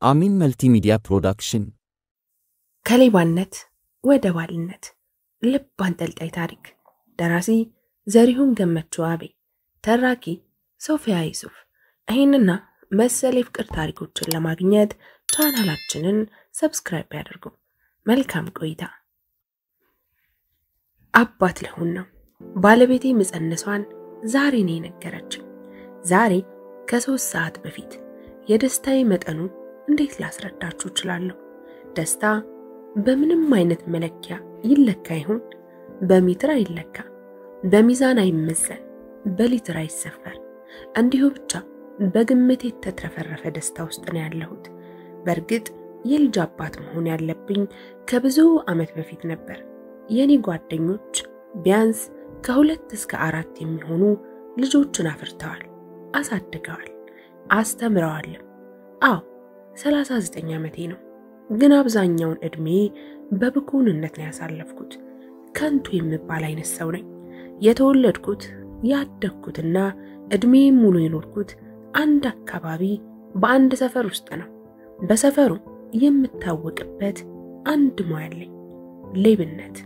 አሚን መልቲሚዲያ ፕሮዳክሽን ከሌባነት ወደ ባልነት ልብ አንጠልጣይ ታሪክ ደራሲ ዘሪሁን ገመቹ አቤ ተራኪ ሶፊያ ዩሱፍ ይህንና መሰል የፍቅር ታሪኮችን ለማግኘት ቻናላችንን ሰብስክራይብ ያድርጉ። መልካም ቆይታ። አባት ለሁን ነው ባለቤቴ መጸነሷን ዛሬ ነው የነገረችኝ። ዛሬ ከ3 ሰዓት በፊት የደስታዬ መጠኑ እንዴት ላስረዳችሁ እችላለሁ? ደስታ በምንም አይነት መለኪያ ይለካ ይሁን? በሜትር አይለካ፣ በሚዛን አይመዘን፣ በሊትር አይሰፈር። እንዲሁ ብቻ በግምት የተትረፈረፈ ደስታ ውስጥ ነው ያለሁት። በእርግጥ የልጅ አባት መሆን ያለብኝ ከብዙ ዓመት በፊት ነበር። የኔ ጓደኞች ቢያንስ ከ2 እስከ 4 የሚሆኑ ልጆችን አፍርተዋል፣ አሳድገዋል፣ አስተምረዋል። አዎ 39 ዓመቴ ነው። ግን አብዛኛውን እድሜ በብኩንነት ነው ያሳለፍኩት። ከንቱ የምባል አይነት ሰው ነኝ። የተወለድኩት ያደግኩትና እድሜም ሙሉ የኖርኩት አንድ አካባቢ በአንድ ሰፈር ውስጥ ነው። በሰፈሩ የምታወቅበት አንድ ሙያ አለኝ፣ ሌብነት።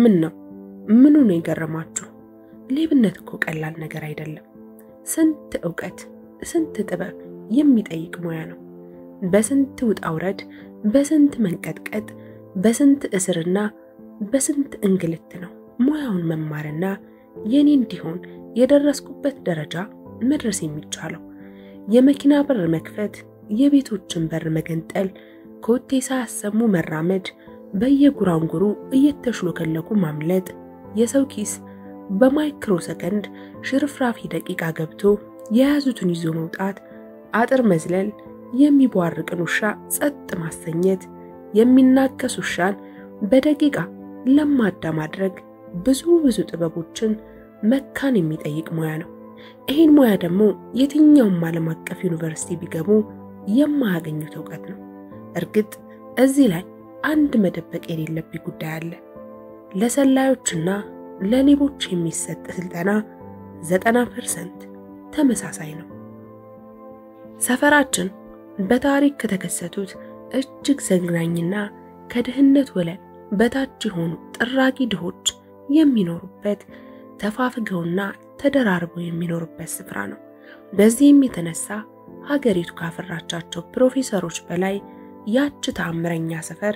ምን ነው ምኑ ነው የገረማችሁ? ሌብነት እኮ ቀላል ነገር አይደለም። ስንት ዕውቀት ስንት ጥበብ የሚጠይቅ ሙያ ነው። በስንት ውጣ ውረድ፣ በስንት መንቀጥቀጥ፣ በስንት እስርና በስንት እንግልት ነው ሙያውን መማርና የኔ እንዲሆን የደረስኩበት ደረጃ መድረስ የሚቻለው። የመኪና በር መክፈት፣ የቤቶችን በር መገንጠል፣ ኮቴ ሳያሰሙ መራመድ፣ በየጉራንጉሩ እየተሽሎከለኩ ማምለጥ፣ የሰው ኪስ በማይክሮ ሰከንድ ሽርፍራፊ ደቂቃ ገብቶ የያዙትን ይዞ መውጣት፣ አጥር መዝለል፣ የሚቧርቅን ውሻ ጸጥ ማሰኘት፣ የሚናከስ ውሻን በደቂቃ ለማዳ ማድረግ፣ ብዙ ጥበቦችን መካን የሚጠይቅ ሙያ ነው። ይሄን ሙያ ደግሞ የትኛውም ዓለም አቀፍ ዩኒቨርሲቲ ቢገቡ የማያገኙት ዕውቀት ነው። እርግጥ እዚህ ላይ አንድ መደበቅ የሌለብኝ ጉዳይ አለ። ለሰላዮችና ለሌቦች የሚሰጥ ስልጠና 90% ተመሳሳይ ነው። ሰፈራችን በታሪክ ከተከሰቱት እጅግ ዘግናኝና ከድህነት ወለል በታች የሆኑ ጥራቂ ድሆች የሚኖሩበት ተፋፍገውና ተደራርበው የሚኖሩበት ስፍራ ነው። በዚህም የተነሳ ሀገሪቱ ካፈራቻቸው ፕሮፌሰሮች በላይ ያች ተአምረኛ ሰፈር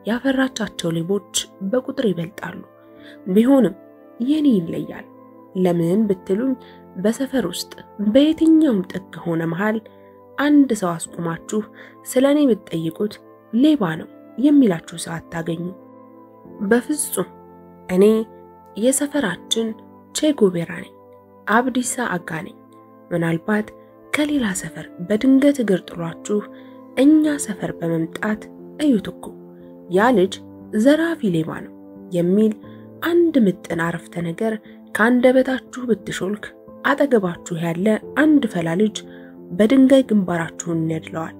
ያፈራቻቸው ሌቦች በቁጥር ይበልጣሉ። ቢሆንም የኔ ይለያል። ለምን ብትሉኝ በሰፈር ውስጥ በየትኛውም ጥግ ሆነ መሃል አንድ ሰው አስቆማችሁ ስለኔ ብትጠይቁት ሌባ ነው የሚላችሁ ሰው አታገኙ። በፍጹም እኔ የሰፈራችን ቼጎቤራ ነኝ፣ አብዲሳ አጋ ነኝ። ምናልባት ከሌላ ሰፈር በድንገት እግር ጥሏችሁ እኛ ሰፈር በመምጣት እዩት እኮ ያ ልጅ ዘራፊ ሌባ ነው የሚል አንድ ምጥን አረፍተ ነገር ካንደበታችሁ ብትሾልክ አጠገባችሁ ያለ አንድ ፈላ ልጅ በድንጋይ ግንባራችሁን ያድለዋል።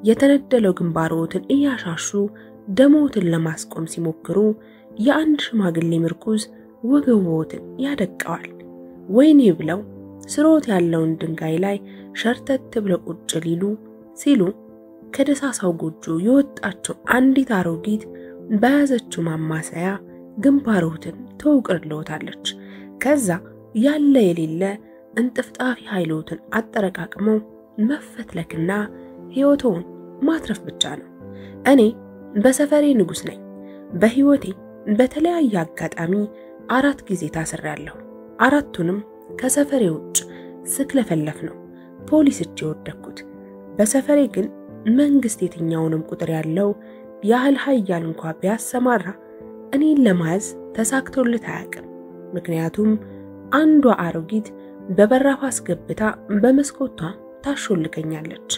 የተነደለው ግንባሮትን እያሻሹ ደሞትን ለማስቆም ሲሞክሩ የአንድ ሽማግሌ ምርኩዝ ወገቦትን ያደቀዋል። ወይኔ ብለው ስሮት ያለውን ድንጋይ ላይ ሸርተት ብለው ቁጭ ሊሉ ሲሉ ከደሳሳው ጎጆ የወጣቸው አንዲት አሮጊት በያዘችው ማማሰያ ግንባሮትን ተውቅርለውታለች። ከዛ ያለ የሌለ እንጥፍጣፊ ኃይሎትን አጠረቃቅመው መፈትለክና ሕይወቱን ማትረፍ ብቻ ነው። እኔ በሰፈሬ ንጉስ ነኝ። በሕይወቴ በተለያየ አጋጣሚ 4 ጊዜ ታስሬያለሁ። 4ቱንም ከሰፈሬ ውጭ ስክለፈለፍ ነው ፖሊስ እጅ ወደኩት። በሰፈሬ ግን መንግስት የትኛውንም ቁጥር ያለው ያህል ኃያል እንኳን ቢያሰማራ እኔን ለማዝ ተሳክቶልት አያውቅም። ምክንያቱም አንዷ አሮጊት በበራፍ አስገብታ በመስኮቷ ታሾልከኛለች።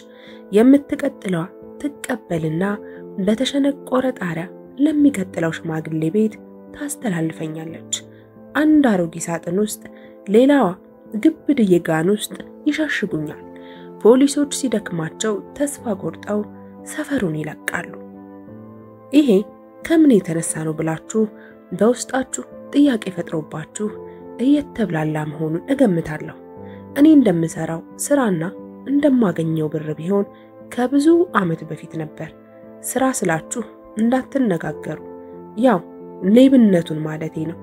የምትቀጥለዋ ትቀበልና በተሸነቆረ ጣሪያ ለሚቀጥለው ሽማግሌ ቤት ታስተላልፈኛለች። አንድ አሮጊት ሳጥን ውስጥ ሌላዋ ግብድዬ ጋን ውስጥ ይሻሽጉኛል። ፖሊሶች ሲደክማቸው ተስፋ ቆርጠው ሰፈሩን ይለቃሉ። ይሄ ከምን የተነሳ ነው ብላችሁ በውስጣችሁ ጥያቄ ፈጥሮባችሁ እየተብላላ መሆኑን እገምታለሁ። እኔ እንደምሰራው ስራና እንደማገኘው ብር ቢሆን ከብዙ ዓመት በፊት ነበር። ስራ ስላችሁ እንዳትነጋገሩ፣ ያው ሌብነቱን ማለቴ ነው።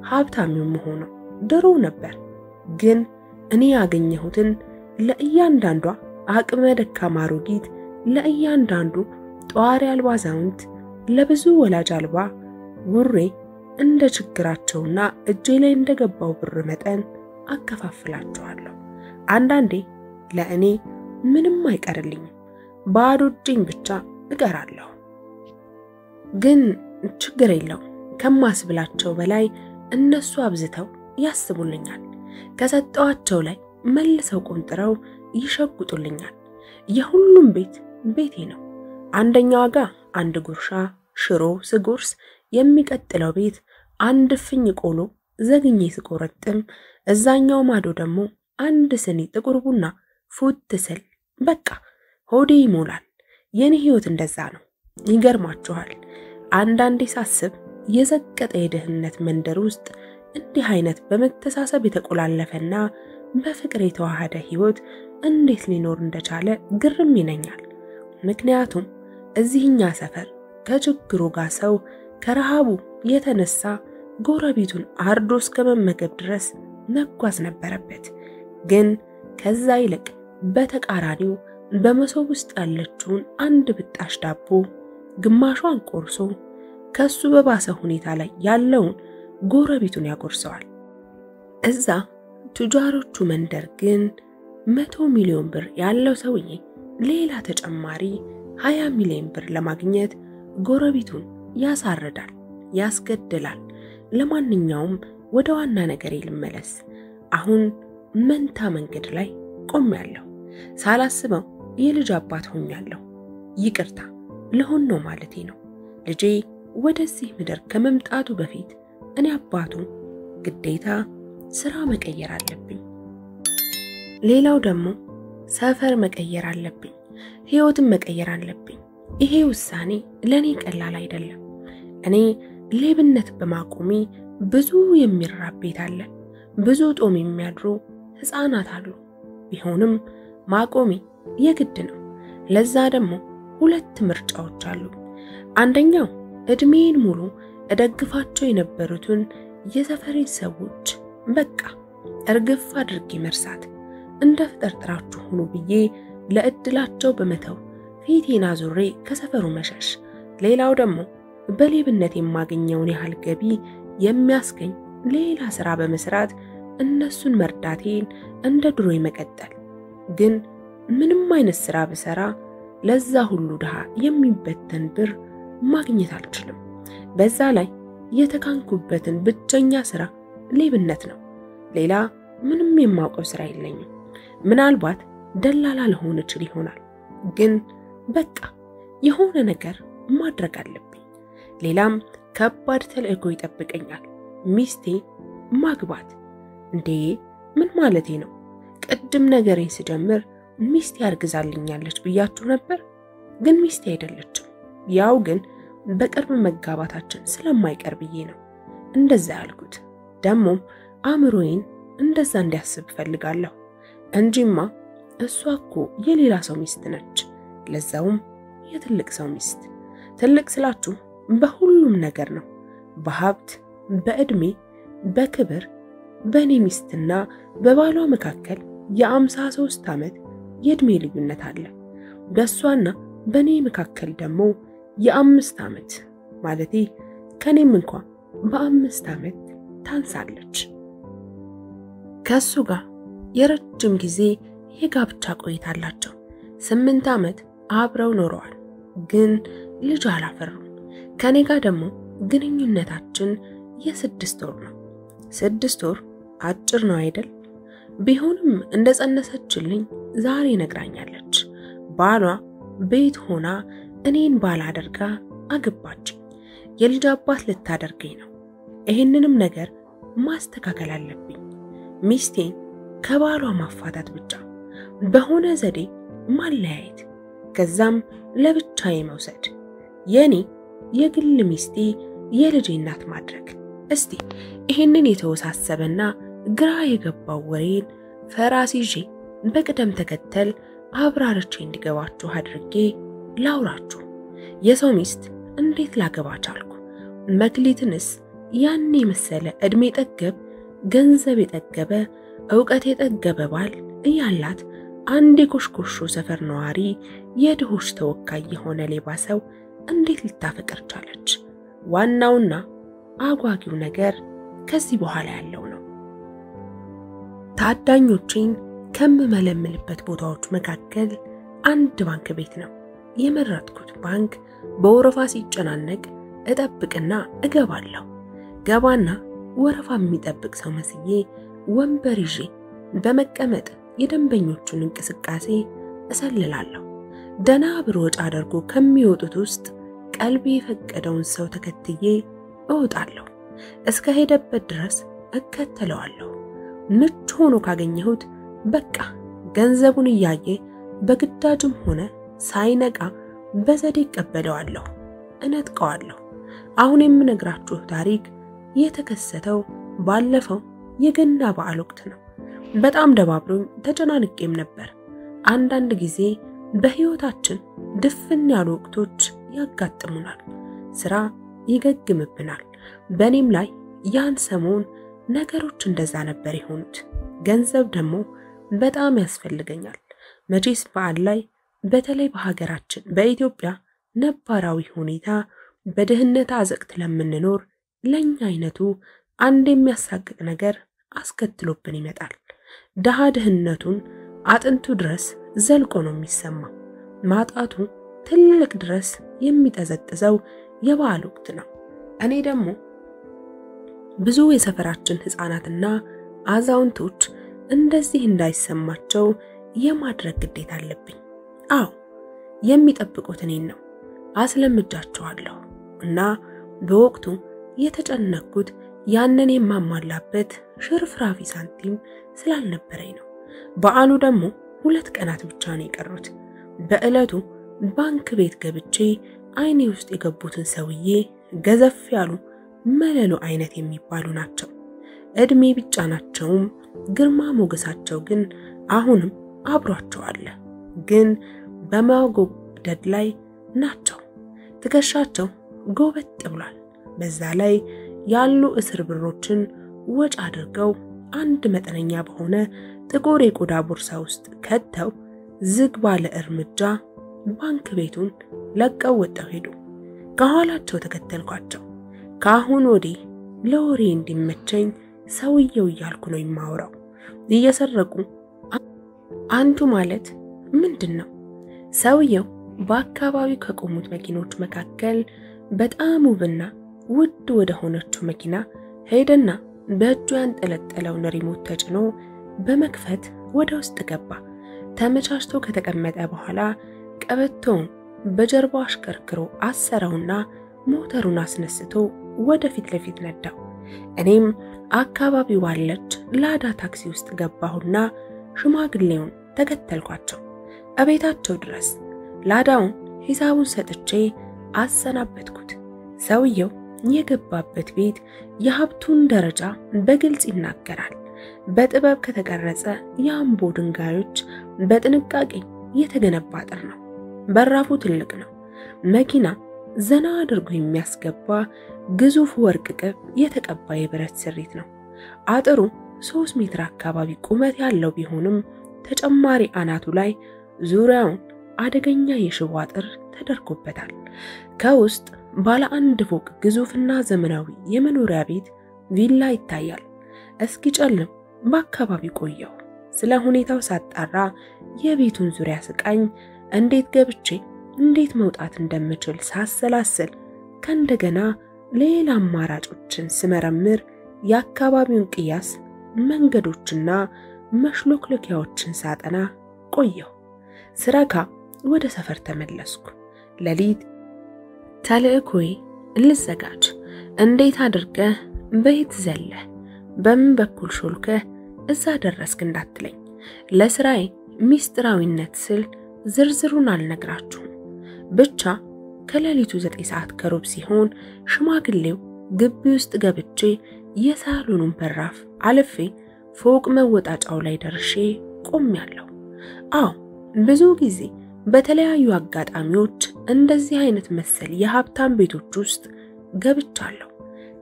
ሀብታምም ሆኖ ድሮ ነበር። ግን እኔ ያገኘሁትን ለእያንዳንዷ አቅመ ደካማ አሮጊት፣ ለእያንዳንዱ ጧሪ አልባ አዛውንት፣ ለብዙ ወላጅ አልባ ውሬ እንደ ችግራቸውና እጄ ላይ እንደገባው ብር መጠን አከፋፍላቸዋለሁ። አንዳንዴ ለእኔ ምንም አይቀርልኝም፣ ባዶ እጄን ብቻ እቀራለሁ። ግን ችግር የለው፣ ከማስብላቸው በላይ እነሱ አብዝተው ያስቡልኛል። ከሰጠዋቸው ላይ መልሰው ቆንጥረው ይሸጉጡልኛል። የሁሉም ቤት ቤቴ ነው። አንደኛው ጋር አንድ ጉርሻ ሽሮ ስጎርስ፣ የሚቀጥለው ቤት አንድ ፍኝ ቆሎ ዘግኜ ስቆረጥም፣ እዛኛው ማዶ ደግሞ አንድ ስኒ ጥቁር ቡና ፉት ስል በቃ ሆዴ ይሞላል። የኔ ህይወት እንደዛ ነው። ይገርማችኋል፣ አንዳንዴ ሳስብ የዘቀጠ የድህነት መንደር ውስጥ እንዲህ አይነት በመተሳሰብ የተቆላለፈና በፍቅር የተዋሃደ ህይወት እንዴት ሊኖር እንደቻለ ግርም ይለኛል። ምክንያቱም እዚህኛ ሰፈር ከችግሩ ጋር ሰው ከረሃቡ የተነሳ ጎረቤቱን አርዶ እስከ መመገብ ድረስ መጓዝ ነበረበት። ግን ከዛ ይልቅ በተቃራኒው በመሶብ ውስጥ ያለችውን አንድ ብጣሽ ዳቦ ግማሿን ቆርሶ ከሱ በባሰ ሁኔታ ላይ ያለውን ጎረቤቱን ያጎርሰዋል። እዛ ቱጃሮቹ መንደር ግን 100 ሚሊዮን ብር ያለው ሰውዬ ሌላ ተጨማሪ 20 ሚሊዮን ብር ለማግኘት ጎረቤቱን ያሳርዳል፣ ያስገድላል። ለማንኛውም ወደ ዋና ነገር ልመለስ። አሁን መንታ መንገድ ላይ ቆሜያለሁ። ሳላስበው የልጅ አባት ሆኛለሁ። ይቅርታ ለሆን ነው ማለቴ ነው። ልጄ ወደዚህ ምድር ከመምጣቱ በፊት እኔ አባቱ ግዴታ ስራ መቀየር አለብኝ። ሌላው ደግሞ ሰፈር መቀየር አለብኝ፣ ህይወትን መቀየር አለብኝ። ይሄ ውሳኔ ለኔ ቀላል አይደለም። እኔ ሌብነት በማቆሜ ብዙ የሚራብ ቤት አለ፣ ብዙ ጦም የሚያድሩ ህፃናት አሉ። ቢሆንም ማቆሜ የግድ ነው። ለዛ ደግሞ ሁለት ምርጫዎች አሉ። አንደኛው እድሜን ሙሉ እደግፋቸው የነበሩትን የሰፈሬ ሰዎች በቃ እርግፍ አድርጌ መርሳት፣ እንደ ፍጥርጥራችሁ ሆኖ ብዬ ለእድላቸው በመተው ፊቴን አዙሬ ከሰፈሩ መሸሽ። ሌላው ደግሞ በሌብነት የማገኘውን ያህል ገቢ የሚያስገኝ ሌላ ስራ በመስራት እነሱን መርዳቴን እንደ ድሮ መቀጠል። ግን ምንም አይነት ስራ ብሰራ ለዛ ሁሉ ድሃ የሚበተን ብር ማግኘት አልችልም። በዛ ላይ የተካንኩበትን ብቸኛ ስራ ሌብነት ነው። ሌላ ምንም የማውቀው ስራ የለኝም። ምናልባት ደላላ ልሆን እችል ይሆናል። ግን በቃ የሆነ ነገር ማድረግ አለብኝ። ሌላም ከባድ ተልእኮ ይጠብቀኛል። ሚስቴ ማግባት። እንዴ ምን ማለቴ ነው? ቅድም ነገሬን ስጀምር ሚስቴ አርግዛልኛለች ብያችሁ ነበር። ግን ሚስቴ አይደለችም። ያው ግን በቅርብ መጋባታችን ስለማይቀር ብዬ ነው እንደዛ ያልኩት። ደሞም አእምሮዬን እንደዛ እንዲያስብ ፈልጋለሁ እንጂማ እሷ እኮ የሌላ ሰው ሚስት ነች። ለዛውም የትልቅ ሰው ሚስት። ትልቅ ስላችሁ በሁሉም ነገር ነው። በሀብት፣ በእድሜ፣ በክብር። በኔ ሚስትና በባሏ መካከል የ53 ዓመት የእድሜ ልዩነት አለ። በሷና በኔ መካከል ደግሞ የ5 ዓመት ማለቴ ከኔም እንኳን በ5 ዓመት ታንሳለች። ከሱ ጋር የረጅም ጊዜ የጋብቻ ቆይታ አላቸው። 8 ዓመት አብረው ኖረዋል። ግን ልጅ አላፈሩም። ከኔ ጋር ደግሞ ግንኙነታችን የ6 ወር ነው። 6 ወር አጭር ነው አይደል? ቢሆንም እንደጸነሰችልኝ ዛሬ ነግራኛለች። ባሏ ቤት ሆና እኔን ባል አድርጋ አገባች። የልጅ አባት ልታደርገኝ ነው። ይሄንንም ነገር ማስተካከል አለብኝ። ሚስቴን ከባሏ ማፋታት ብቻ፣ በሆነ ዘዴ ማለያየት፣ ከዛም ለብቻዬ መውሰድ፣ የኔ የግል ሚስቴ የልጄ እናት ማድረግ። እስቲ ይሄንን የተወሳሰበና ግራ የገባው ወሬን ፈራስ ይዤ በቅደም ተከተል አብራርቼ እንዲገባችሁ አድርጌ ላውራችሁ። የሰው ሚስት እንዴት ላገባ ቻልኩ? መክሊትንስ ያኔ መሰለ እድሜ ጠገብ ገንዘብ የጠገበ ዕውቀት የጠገበ ባል እያላት አንድ የኮሽኮሾ ሰፈር ነዋሪ የድሆች ተወካይ የሆነ ሌባ ሰው እንዴት ልታፈቅር ቻለች? ዋናውና አጓጊው ነገር ከዚህ በኋላ ያለው ነው። ታዳኞቼን ከምመለምልበት ቦታዎች መካከል አንድ ባንክ ቤት ነው የመረጥኩት። ባንክ በወረፋ ሲጨናነቅ እጠብቅና እገባለሁ። ገባና ወረፋ የሚጠብቅ ሰው መስዬ ወንበር ይዤ በመቀመጥ የደንበኞቹን እንቅስቃሴ እሰልላለሁ። ደና ብሮጭ አድርጎ ከሚወጡት ውስጥ ቀልቤ የፈቀደውን ሰው ተከትዬ እወጣለሁ። እስከ ሄደበት ድረስ እከተለዋለሁ። ምቹ ሆኖ ካገኘሁት በቃ ገንዘቡን እያየ በግዳጅም ሆነ ሳይነቃ በዘዴ እቀበለዋለሁ፣ እነጥቀዋለሁ። አሁን የምነግራችሁ ታሪክ የተከሰተው ባለፈው የገና በዓል ወቅት ነው። በጣም ደባብሮኝ ተጨናንቄም ነበር። አንዳንድ ጊዜ በህይወታችን ድፍን ያሉ ወቅቶች ያጋጥሙናል። ስራ ይገግምብናል። በኔም ላይ ያን ሰሞን ነገሮች እንደዛ ነበር የሆኑት። ገንዘብ ደግሞ በጣም ያስፈልገኛል። መቼስ በዓል ላይ በተለይ በሀገራችን በኢትዮጵያ ነባራዊ ሁኔታ በድህነት አዘቅት ለምንኖር ለኛ አይነቱ አንድ የሚያሳቅቅ ነገር አስከትሎብን ይመጣል። ደሃ ድህነቱን አጥንቱ ድረስ ዘልቆ ነው የሚሰማው። ማጣቱ ትልቅ ድረስ የሚጠዘጥዘው የበዓል ወቅት ነው። እኔ ደግሞ ብዙ የሰፈራችን ህፃናትና አዛውንቶች እንደዚህ እንዳይሰማቸው የማድረግ ግዴታ አለብኝ። አዎ የሚጠብቁት እኔን ነው። አስለምጃቸዋለሁ እና በወቅቱ የተጨነቅኩት ያንን የማሟላበት ሽርፍራፊ ሳንቲም ስላልነበረኝ ነው። በዓሉ ደግሞ 2 ቀናት ብቻ ነው የቀሩት። በእለቱ ባንክ ቤት ገብቼ አይኔ ውስጥ የገቡትን ሰውዬ ገዘፍ ያሉ መለሉ አይነት የሚባሉ ናቸው። እድሜ ቢጫናቸውም ግርማ ሞገሳቸው ግን አሁንም አብሯቸው አለ። ግን በማጎብደድ ላይ ናቸው። ትከሻቸው ጎበጥ ብሏል። በዛ ላይ ያሉ እስር ብሮችን ወጭ አድርገው አንድ መጠነኛ በሆነ ጥቁር የቆዳ ቦርሳ ውስጥ ከተው ዝግ ባለ እርምጃ ባንክ ቤቱን ለቀው ወጣው ሄዱ። ከኋላቸው ተከተልኳቸው። ካሁን ወዲህ ለወሬ እንዲመቸኝ ሰውየው እያልኩ ነው የማወራው። እየሰረቁ አንቱ ማለት ምንድነው? ሰውየው በአካባቢው ከቆሙት መኪኖች መካከል በጣም ውብና ውድ ወደ ሆነችው መኪና ሄደና በእጁ ያንጠለጠለውን ሪሞት ተጭኖ በመክፈት ወደ ውስጥ ገባ። ተመቻችቶ ከተቀመጠ በኋላ ቀበቶውን በጀርባው አሽከርክሮ አሰረውና ሞተሩን አስነስቶ ወደፊት ለፊት ነዳው። እኔም አካባቢው ባለች ላዳ ታክሲ ውስጥ ገባሁና ሽማግሌውን ተከተልኳቸው እቤታቸው ድረስ። ላዳውን ሂሳቡን ሰጥቼ አሰናበትኩት። ሰውየው የገባበት ቤት የሀብቱን ደረጃ በግልጽ ይናገራል። በጥበብ ከተቀረጸ የአምቦ ድንጋዮች በጥንቃቄ የተገነባ አጥር ነው። በራፉ ትልቅ ነው። መኪና ዘና አድርጎ የሚያስገባ ግዙፍ ወርቅ ቅብ የተቀባ የብረት ስሪት ነው። አጥሩ 3 ሜትር አካባቢ ቁመት ያለው ቢሆንም ተጨማሪ አናቱ ላይ ዙሪያውን አደገኛ የሽቦ አጥር ተደርጎበታል። ከውስጥ ባለ 1 ፎቅ ግዙፍና ዘመናዊ የመኖሪያ ቤት ቪላ ይታያል። እስኪጨልም በአካባቢው ቆየው። ስለ ሁኔታው ሳጣራ የቤቱን ዙሪያ ስቃኝ እንዴት ገብቼ እንዴት መውጣት እንደምችል ሳሰላስል ከእንደገና ሌላ አማራጮችን ስመረምር የአካባቢውን ቅያስ መንገዶችና መሽሎክሎኪያዎችን ሳጠና ቆየው። ስራካ ወደ ሰፈር ተመለስኩ። ለሊት ተልእኮዬ ልዘጋጅ። እንዴት አድርገህ በየት ዘለህ በምን በኩል ሾልከህ እዛ ደረስክ እንዳትለኝ። ለስራዬ ሚስጥራዊነት ስል ዝርዝሩን አልነግራችሁም። ብቻ ከሌሊቱ 9 ሰዓት ከሩብ ሲሆን ሽማግሌው ግቢ ውስጥ ገብቼ የሳሎኑን በራፍ አልፌ ፎቅ መወጣጫው ላይ ደርሼ ቆሜያለሁ። አዎ ብዙ ጊዜ በተለያዩ አጋጣሚዎች እንደዚህ አይነት መሰል የሀብታም ቤቶች ውስጥ ገብቻለሁ